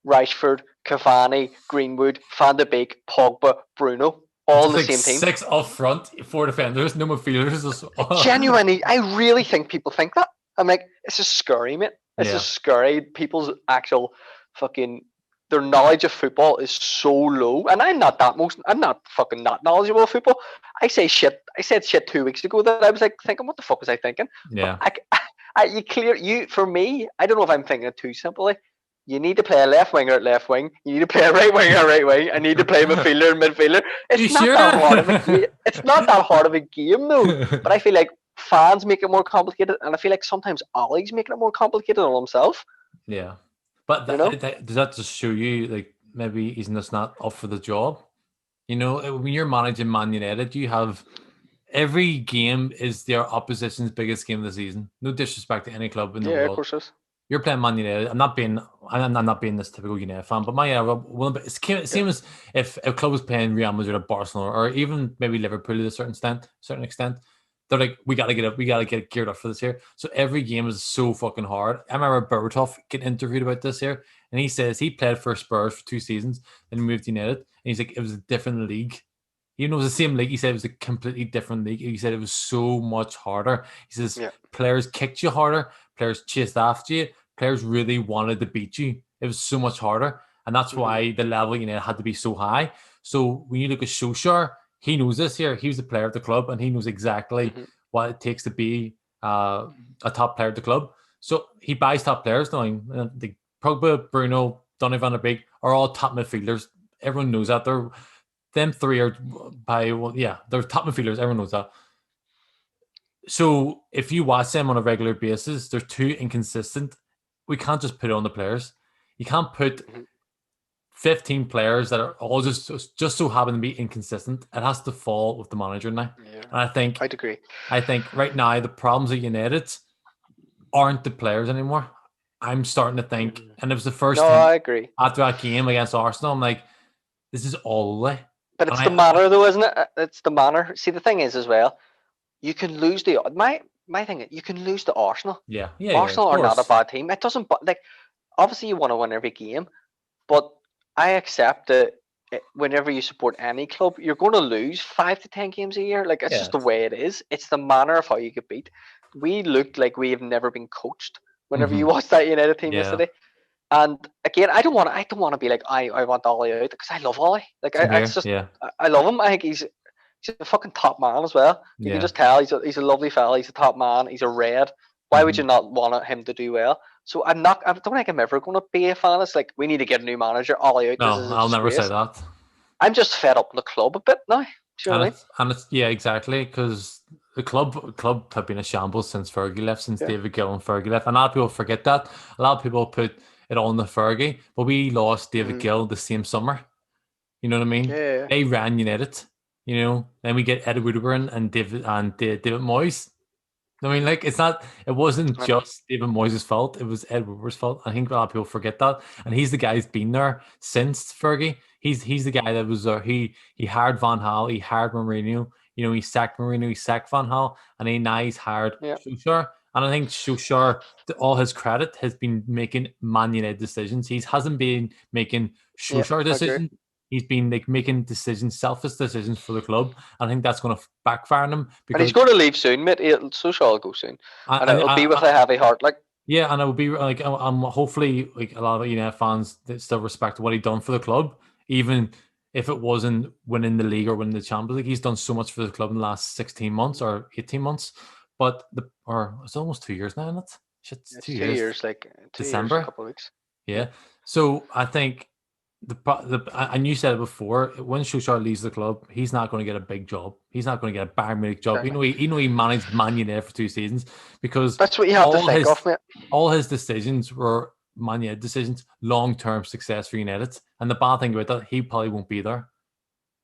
Rashford, Cavani, Greenwood, Van de Beek, Pogba, Bruno, all in the same team. 6 up front, 4 defenders, no midfielders. Genuinely, I really think people think that. I'm like, it's just scary, mate. It's just scary. People's actual fucking their knowledge of football is so low, and I'm not fucking not knowledgeable of football. I said shit 2 weeks ago that I was like thinking, what the fuck was I thinking? Yeah. For me, I don't know if I'm thinking it too simply. You need to play a left winger at left wing. You need to play a right winger at right wing. I need to play midfielder and midfielder. It's not that hard of a game though. But I feel like fans make it more complicated, and I feel like sometimes Ollie's making it more complicated on himself. Yeah. But does that just show you, like, maybe he's just not up for the job? You know, when you're managing Man United, you have every game is their opposition's biggest game of the season. No disrespect to any club in the world. Yeah, of course it is. You're playing Man United. I'm not being this typical United fan, but it's the same as if a club was playing Real Madrid or Barcelona or even maybe Liverpool to a certain extent. They're like, we gotta get geared up for this here. So every game is so fucking hard. I remember Berbatov getting interviewed about this here, and he says he played for Spurs for 2 seasons and moved to United, and he's like, it was a different league. Even though it was the same league, he said it was a completely different league. He said it was so much harder. He says players kicked you harder, players chased after you, players really wanted to beat you. It was so much harder, and that's why the level had to be so high. So when you look at Solskjaer, he knows this here. He was the player of the club, and he knows exactly what it takes to be a top player of the club. So he buys top players now. The Pogba, Bruno, Donny van der Beek are all top midfielders. Everyone knows that. Them 3 are they're top midfielders. Everyone knows that. So if you watch them on a regular basis, they're too inconsistent. We can't just put it on the players. You can't put Mhm. 15 players that are all just so happen to be inconsistent. It has to fall with the manager now. Yeah, And I'd agree. I think right now the problems at United aren't the players anymore. I'm starting to think, Mhm. and it was the first No, time I agree. after that game against Arsenal, I'm like, this is all Ole. But And it's the manner, though, isn't it? It's the manner. See, the thing is, as well, you can lose the my thing. You can lose to Arsenal. yeah, of Arsenal are not a course. bad team. It doesn't like obviously you want to win every game, but I accept that whenever you support any club, you're going to lose 5 to 10 games a year. Like it's Yeah. just the way it is. It's the manner of how you get beat. We looked like we have never been coached. Whenever you Mhm. watch that United team Yeah. yesterday, and again, I don't want to be like I want Ollie out because I love Ollie. Like Same it's here. just Yeah. I love him. I think he's a fucking top man as well. You can Yeah. just tell he's a lovely fella. He's a top man. He's a red. Why would you Mhm. not want him to do well? So I don't think I'm ever going to be a fan. It's like we need to get a new manager. Ollie out. This No, is a I'll never say disgrace. that. I'm just fed up with the club a bit now. Do you know what I mean? And it's yeah, exactly, because the club have been a shambles since Fergie left, since Yeah. David Gill and Fergie left. And a lot of people forget that. A lot of people put it on the Fergie, but we lost David Mhm. Gill the same summer. You know what I mean? Yeah. They ran United. You know, then we get Ed Woodburn and David Moyes. I mean, like it wasn't I know. just David Moyes' fault. It was Ed Woodward's fault. I think a lot of people forget that. And he's the guy who's been there since Fergie. He's the guy that was there. He hired Van Gaal. He hired Mourinho. You know, he sacked Mourinho. He sacked Van Gaal, and now he's hired Yeah. Solskjaer. And I think Solskjaer, to all his credit, has been making Man United decisions. He hasn't been making Yeah. Solskjaer I agree. decisions. He's been like making decisions, selfish decisions for the club. I think that's going to backfire on him And he's because going to leave soon, mate. So shall go soon, and I, it'll be with I, a heavy heart. Like yeah, and I would be like, I'm hopefully like a lot of United fans that still respect what he done for the club, even if it wasn't winning the league or winning the Champions League. He's done so much for the club in the last 16 months or 18 months, but it's almost 2 years now, isn't it? Shit, it's it's 2 years. 2 years, like 2 years, a December. couple of weeks. Yeah. So I think and you said it before, when Solskjaer leaves the club, he's not going to get a big job. He's not going to get a Bayern Munich job. Exactly. You know he managed Man United for 2 seasons because That's what you have to all think of, his mate. all his decisions were Man United decisions, long term success for United. And the bad thing about that, he probably won't be there.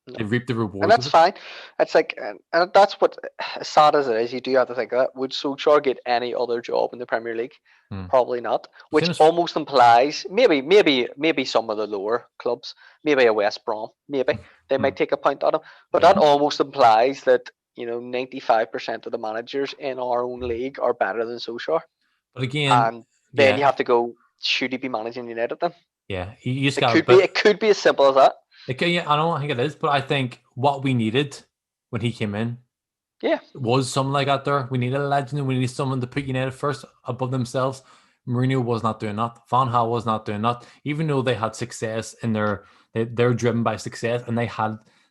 No. They reap the And rewards of that's it. fine. It's like, and that's what, as sad as it is, you do have to think of that. Would Solskjaer get any other job in the Premier League? Hmm. Probably not. Same Which as almost implies maybe some of the lower clubs, maybe a West Brom, maybe they Hmm. might take a point on him. But Yeah. that almost implies that 95% of the managers in our own league are better than Solskjaer. But again, And then you yeah, have to go, should he be managing United then? yeah. You just It got a could be. bit. It could be as simple as that. Okay, yeah, I don't think it is, but I think what we needed when he came in Yeah. was something like that there. We needed a legend and we needed someone to put United first above themselves. Mourinho was not doing that. Van Gaal was not doing that. Even though they had success in they're driven by success and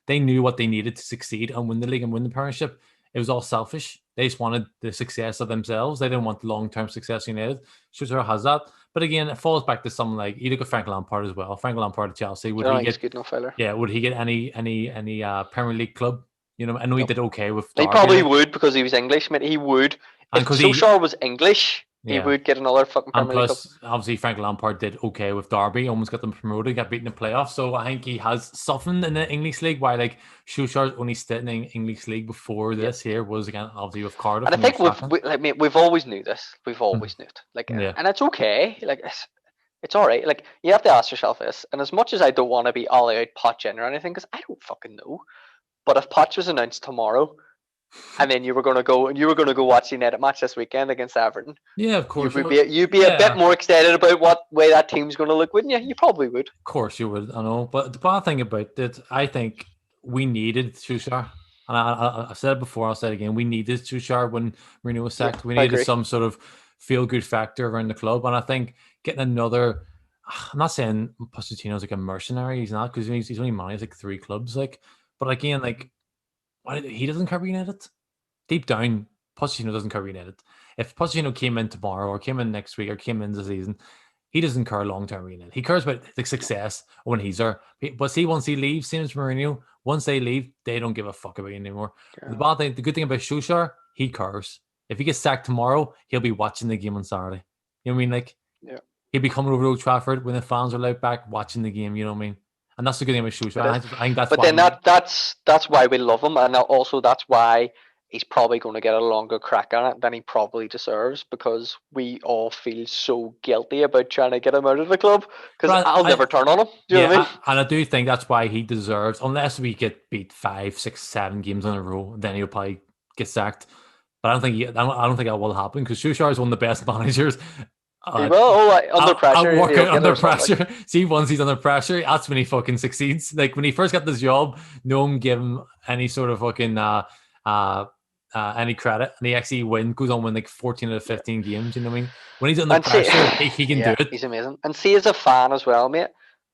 they knew what they needed to succeed and win the league and win the Premiership. It was all selfish. They just wanted the success of themselves. They didn't want the long-term success of United. Solskjaer has that. But again, it falls back to someone like you look at Frank Lampard as well. Frank Lampard at Chelsea. I don't think he's good enough either. Would he get any Premier League club? You know, I know he No. did okay with He Derby, probably like, would because he was English, mate. He would. and If because he Solskjaer was English, he yeah. would get another fucking And Premier League club. plus, obviously, Frank Lampard did okay with Derby, almost got them promoted, got beaten in the playoffs. So I think he has softened in the English league. While like Solskjaer's only stayed in English league before Yeah. this here was again obviously with Cardiff. And I think we've always knew this. We've always knew it. Like, Yeah. and it's okay. Like, it's all right. Like, you have to ask yourself this. And as much as I don't want to be all out Poch in or anything, because I don't fucking know. But if Poch was announced tomorrow, and then you were going to go watch the United match this weekend against Everton, Yeah, of course. you'd be a bit more excited about what way that team's going to look, wouldn't you? You probably would. Of course you would, I know. But the bad thing about it, I think we needed Solskjaer. And I said it before, I'll say it again. We needed Solskjaer when Mourinho was sacked. We I needed agree. some sort of feel-good factor around the club. And I think getting another... I'm not saying Pochettino's like a mercenary. He's not, because he's only managed like 3 clubs. Like, but again, like, he doesn't cover United. Deep down, Pochettino doesn't cover United. If Pochettino came in tomorrow or came in next week or came in this season, he doesn't care long-term United. He cares about the success when he's there. But see, once he leaves, same as Mourinho, once they leave, they don't give a fuck about you anymore. Yeah. The good thing about Solskjaer, he cares. If he gets sacked tomorrow, he'll be watching the game on Saturday. You know what I mean? Like, Yeah. he'll be coming over to Old Trafford when the fans are allowed back, watching the game. You know what I mean? And that's the good thing with Solskjaer. I think that's But why. then that's why we love him, and also that's why he's probably going to get a longer crack on it than he probably deserves, because we all feel so guilty about trying to get him out of the club, because I'll never turn on him. Do you know what I mean? And I do think that's why he deserves, unless we get beat 5, 6, 7 games in a row, then he'll probably get sacked. But I don't think that will happen, because Solskjaer is one of the best managers. He will. Under pressure. I'll work out under pressure. Like. See, once he's under pressure, that's when he fucking succeeds. Like when he first got this job, no one gave him any sort of fucking any credit, and he actually goes on win like 14 out of 15 games. You know what I mean? When he's under pressure, he can do it. He's amazing. And see, as a fan as well, mate,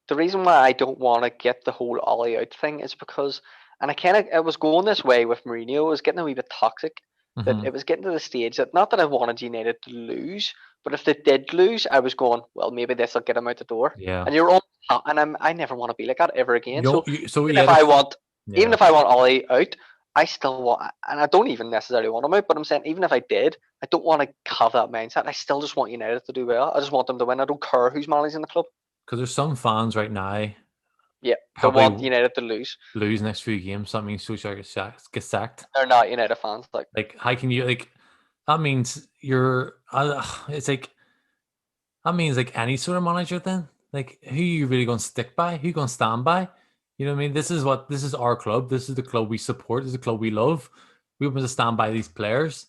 the reason why I don't want to get the whole Ollie out thing is because, and it was going this way with Mourinho, it was getting a wee bit toxic. That it was getting to the stage that, not that I wanted United to lose, but if they did lose, I was going, well, maybe this will get him out the door. Yeah. And you're on, and I never want to be like that ever again. Even if I want Ollie out, I still want, and I don't even necessarily want him out, but I'm saying even if I did, I don't want to have that mindset. I still just want United to do well. I just want them to win. I don't care who's managing the club. Because there's some fans right now. Yeah, they want United to lose. Lose next few games. That means Solskjaer gets sacked. They're not United fans. Like how can you that means you're. It's like that means like any sort of manager then. Like who are you really going to stick by? Who are you going to stand by? You know what I mean? This is our club. This is the club we support. This is the club we love. We want to stand by these players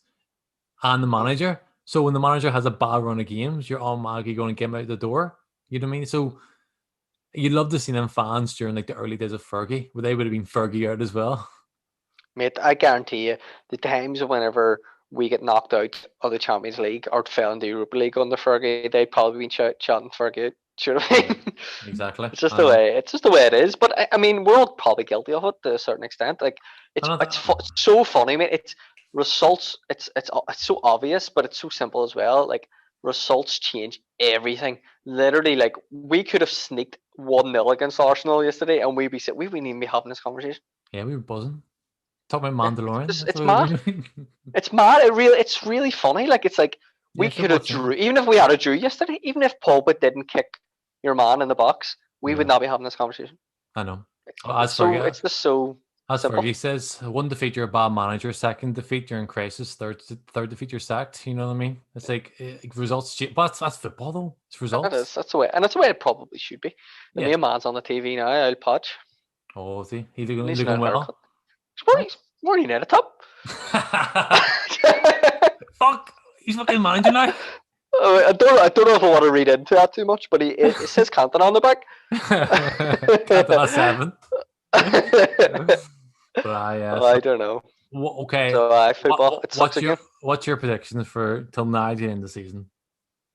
and the manager. So when the manager has a bad run of games, you're automatically going to get him out the door. You know what I mean? So you'd love to see them fans during like the early days of Fergie, where they would have been Fergie out as well. Mate, I guarantee you, the times whenever we get knocked out of the Champions League or fell in the Europa League under Fergie, they'd probably be chanting Fergie. Do you know what I mean? Exactly. It's just the way it is. But I mean, we're all probably guilty of it to a certain extent. Like it's so funny, mate. It's results. It's so obvious, but it's so simple as well. Like results change everything. Literally, like we could have sneaked 1-0 against Arsenal yesterday, and we wouldn't even be having this conversation. Yeah, we were buzzing. Talking about Mandalorian. It's mad. It's mad. It's really funny. Like it's like we could have drew, even if we had a drew yesterday, even if Pogba didn't kick your man in the box, we would not be having this conversation. I know. It's just so as simple. Fergie says, one defeat you're a bad manager, second defeat you're in crisis, third defeat you're sacked. You know what I mean? It's like results. But that's football though. It's results. That is. That's the way, and that's the way it probably should be. The main man's on the TV now. I'll patch. Oh, is he? He's looking well. What are you at the top? Fuck! He's fucking managing now. I don't know if I want to read into that too much, but it says Canton on the back. Canton at 7. But I don't know. Okay. So football. What's your predictions for till now the end of the season?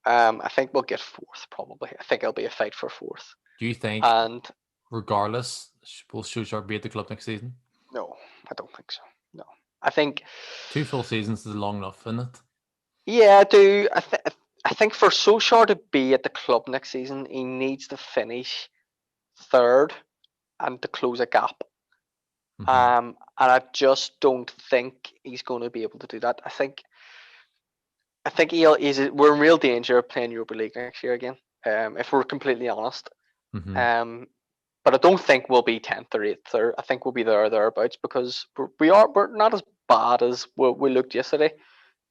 I think we'll get 4th probably. I think it'll be a fight for 4th. Do you think? And regardless, will Solskjaer be at the club next season? No, I don't think so. No, I think 2 full seasons is long enough, isn't it? Yeah, I do. I think for Solskjaer to be at the club next season, he needs to finish 3rd and to close a gap. And I just don't think he's going to be able to do that. I think we're in real danger of playing Europa League next year again, if we're completely honest. But I don't think we'll be 10th or 8th. Or I think we'll be there or thereabouts, because we're not as bad as we looked yesterday.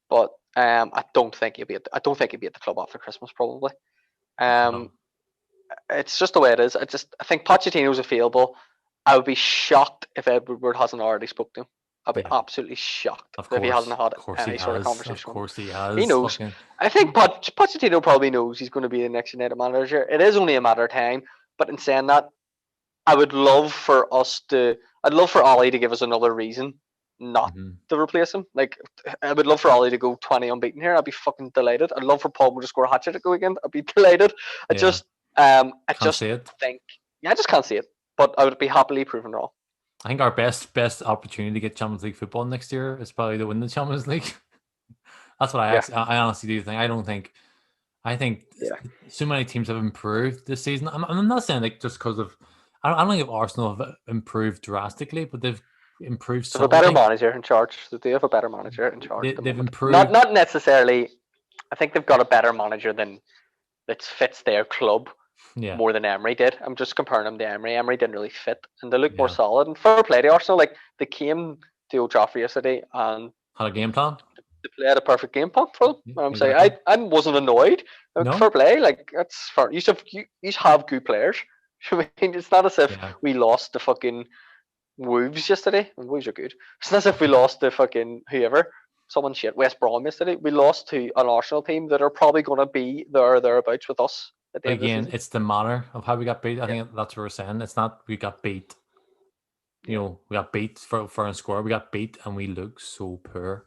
But I don't think he'll be at the club after Christmas probably. It's just the way it is. I think Pochettino's available. I would be shocked if Edward Woodward hasn't already spoke to him. I'd be absolutely shocked if he hasn't had any sort of conversation. Of course he has. He knows. I think Pochettino probably knows he's going to be the next United manager. It is only a matter of time. But in saying that, I'd love for Ollie to give us another reason not to replace him. Like, I would love for Ollie to go 20 unbeaten here. I'd be fucking delighted. I'd love for Paul to score a hat-trick to go again. I'd be delighted. I just think, I just can't see it. But I would be happily proven wrong. I think our best opportunity to get Champions League football next year is probably to win the Champions League. That's what I honestly do think. I think so many teams have improved this season. I'm not saying like just because of. I don't think if Arsenal have improved drastically, but they've improved They have a something. better manager in charge. They do have a better manager in charge at the They've moment. improved. Not necessarily. I think they've got a better manager that fits their club Yeah, more than Emery did. I'm just comparing him to Emery. Emery didn't really fit, and they look more yeah. solid. And fair play to Arsenal. Like they came to Old Trafford yesterday and Had a game plan. they played a perfect game plan for them. Yeah, And I'm saying exactly. I wasn't annoyed. Like, fair No. play. Like that's fair. You have good players. I mean, it's not as if Yeah. we lost the fucking Wolves yesterday. And Wolves are good. It's not as if we lost to fucking whoever. Someone shit West Brom yesterday. We lost to an Arsenal team that are probably going to be there or thereabouts with us at the But end of the again, season. it's the manner of how we got beat. I Yeah, think that's what we're saying. It's not we got beat. You yeah, know, we got beat for a score. We got beat, and we look so poor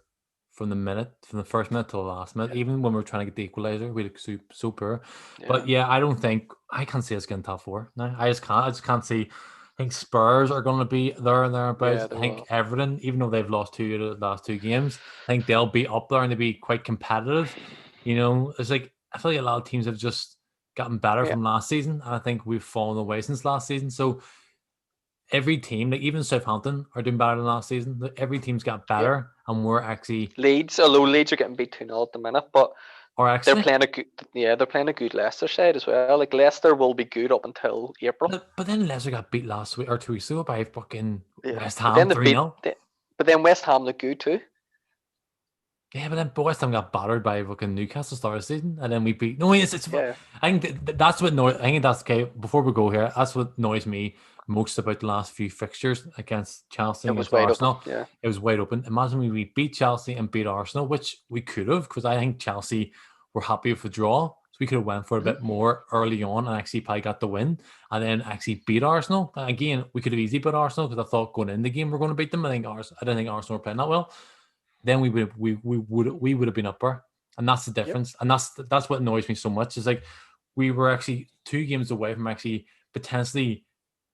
from the first minute to the last minute. yeah, Even when we were trying to get the equalizer, we look so poor. yeah, But yeah, I can't see us getting top four. No, I just can't. I just can't see. I think Spurs are going to be there and thereabouts. yeah. They I think will. Everton, even though they've lost two of the last two games, I think they'll be up there and they'll be quite competitive. You know, it's like I feel like a lot of teams have just gotten better Yeah, from last season, and I think we've fallen away since last season. So every team, like even Southampton, are doing better than last season. Every team's got yeah. better, and we're actually, Leeds, although Leeds are getting beat 2-0 at the minute, but or they're actually, playing a good. Yeah, they're playing a good Leicester side as well. Like Leicester will be good up until April. but then Leicester got beat last week or 2 weeks ago by fucking Yeah, West but Ham then they 3-0. but then West Ham look good too. Yeah, but then West Ham got battered by fucking Newcastle start of the season, and then we beat. No, it's. Yeah, I think that's what I think that's okay. Before we go here, that's what annoys me most about the last few fixtures against Chelsea it and was against wide open. Arsenal. Yeah, It was wide open. Imagine we beat Chelsea and beat Arsenal, which we could have, because I think Chelsea were happy with the draw, so we could have went for a hmm bit more early on and actually probably got the win, and then actually beat Arsenal. And again, we could have easily beat Arsenal because I thought going in the game we're going to beat them. I didn't think Arsenal were playing that well. Then we would have been up there, and that's the yep, difference. And that's what annoys me so much. Is like we were actually 2 games away from actually potentially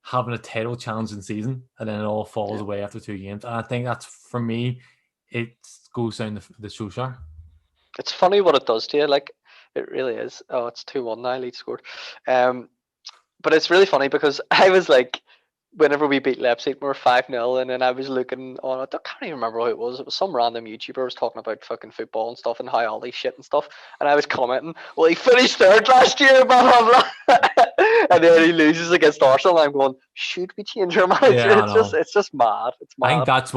having a title challenging season, and then it all falls yeah. away after 2 games. And I think that's for me, it goes down the Solskjaer. It's funny what it does to you. Like it really is. Oh, it's 2-1 now. Leeds scored. Um, but it's really funny because I was like, whenever we beat Leipzig, we were 5-0, and then I was looking on. I can't even remember who it was. It was some random YouTuber was talking about fucking football and stuff and how all these shit and stuff. And I was commenting, "Well, he finished third last year, blah blah blah," and then he loses against Arsenal. And I'm going, "Should we change our manager?" Yeah, I know. It's just mad. It's I think mad. that's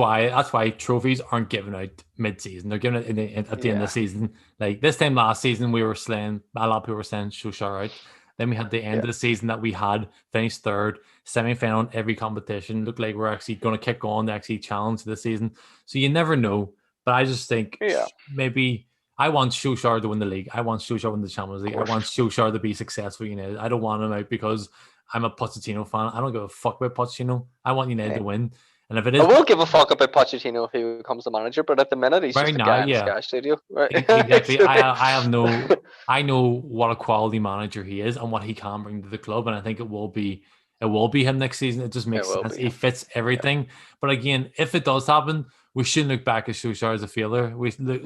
why trophies aren't given out mid-season. They're given it at the end of the Yeah, season. Like this time last season, we were slaying a lot of people were saying Solskjaer out. Then we had the end yeah, of the season that we had finished third, semi-final in every competition. Looked like we're actually going to kick on to actually challenge this season. So you never know. But I just think yeah. maybe I want Solskjaer to win the league. I want Solskjaer to win the Champions Of League. I course. want Solskjaer to be successful. United. I don't want him out because I'm a Pochettino fan. I don't give a fuck about Pochettino. I want United Yeah. to win. And if it I is will give a fuck about Pochettino if he becomes the manager, but at the minute he's right just a now, guy in a yeah, Sky studio. Right? exactly. I have no, I know what a quality manager he is and what he can bring to the club, and I think it will be him next season. It just It makes will sense. be He him. fits Yeah. everything. But again, if it does happen, we shouldn't look back at Solskjaer as a failure.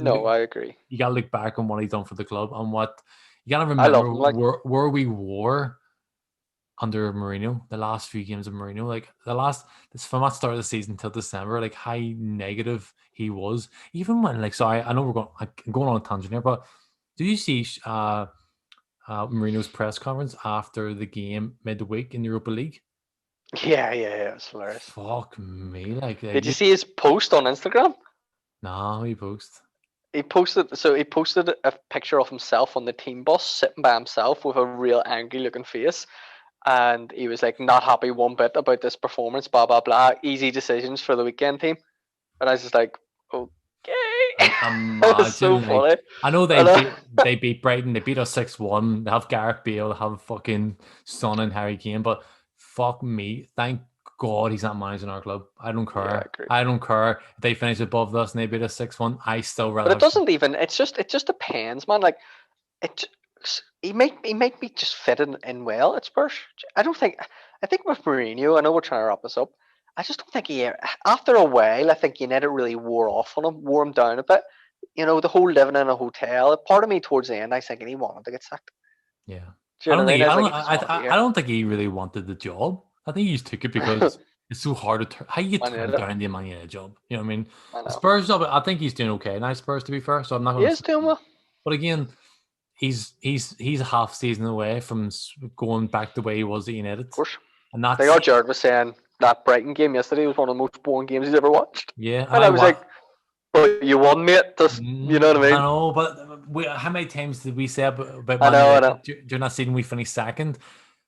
No, I agree. You got to look back on what he's done for the club and what you got to I love remember him. Like, where we were under Mourinho, the last few games of Mourinho, like this from that start of the season till December, like how negative he was. Even when like, so I know I'm going on a tangent here, but do you see Mourinho's press conference after the game midweek in the Europa League? yeah, it's hilarious. Fuck me, like Did you see his post on Instagram? no, he post. He posted a picture of himself on the team bus sitting by himself with a real angry looking face, and he was like not happy one bit about this performance. Blah blah blah. Easy decisions for the weekend team, and I was just like, okay. It was so Imagine funny. like I know And, they beat Brighton, they beat us 6-1. They have Gareth Bale, they have fucking Son and Harry Kane, but fuck me, thank God he's not managing our club. I don't yeah, I care. agree. I don't care if they finish above us and they beat us 6-1. I still rather But it have doesn't even. It just depends, man. Like it. He make me just fit in well at Spurs. I don't think. I think with Mourinho, I know we're trying to wrap this up. I just don't think he. After a while, I think United really wore off on him, wore him down a bit. You know, the whole living in a hotel. Part of me towards the end, I was thinking he wanted to get sacked. yeah. Do you know what I mean? I was like, he just wanted to I hear. don't think he really wanted the job. I think he just took it because It's so hard to turn. How you Man turn United. down the Man United job? You know what I mean? I know. Spurs job. I think he's doing okay now. Spurs, to be fair. So I'm not He going is doing well. But again, he's a half season away from going back the way he was at United. Of course. And that's Like our Jared was saying, that Brighton game yesterday was one of the most boring games he's ever watched. yeah. And I was like, but you won, mate. Just, you know what I mean? I know, but how many times did we say about I Man know. during that season we finished second?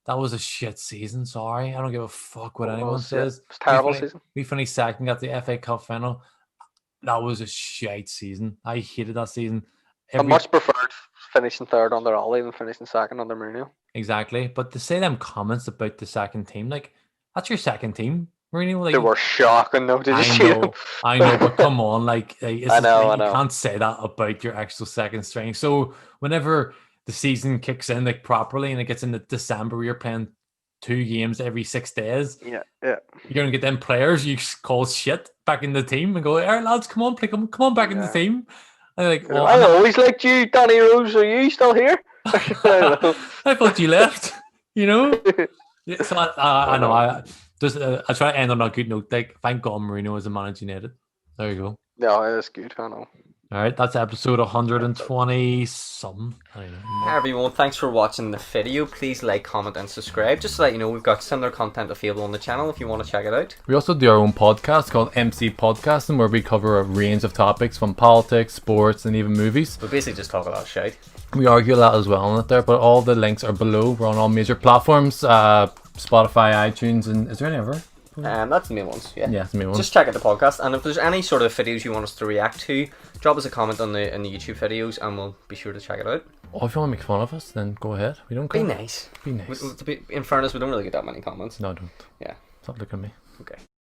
That was a shit season. Sorry, I don't give a fuck what anyone says. It was a terrible season. We finished second, got the FA Cup final. That was a shite season. I hated that season. I much preferred finishing third under Ollie than finishing second under Mourinho. Exactly, but to say them comments about the second team, like that's your second team, Mourinho. Like, they were shocking, though. Did you see them? I know, but come on, like I know. You can't say that about your actual second string. So whenever the season kicks in like properly and it gets into December, you're playing 2 games every 6 days. Yeah. You're gonna get them players you call shit back in the team and go, "Hey lads, come on, come on back in the team." And like, well, I always liked you, Danny Rose. Are you still here? I thought you left. You know. Yeah, so I know. I try to end on a good note. Like, thank God Mourinho is a managing United. There you go. Yeah, that's good. I know. All right, that's episode 120 some. I don't know. Hi everyone, thanks for watching the video. Please like, comment and subscribe. Just to let you know, we've got similar content available on the channel if you want to check it out. We also do our own podcast called MCPodcasting, where we cover a range of topics from politics, sports, and even movies. We basically just talk a lot of shit. We argue a lot as well on it there, but all the links are below. We're on all major platforms, Spotify, iTunes, and is there any other? That's the main ones, yeah. Yeah, it's the main ones. Just check out the podcast, and if there's any sort of videos you want us to react to, drop us a comment on the YouTube videos, and we'll be sure to check it out. Oh, if you want to make fun of us, then go ahead. We don't care. Be nice. Be nice. In fairness, we don't really get that many comments. No, don't. Yeah. Stop looking at me. Okay.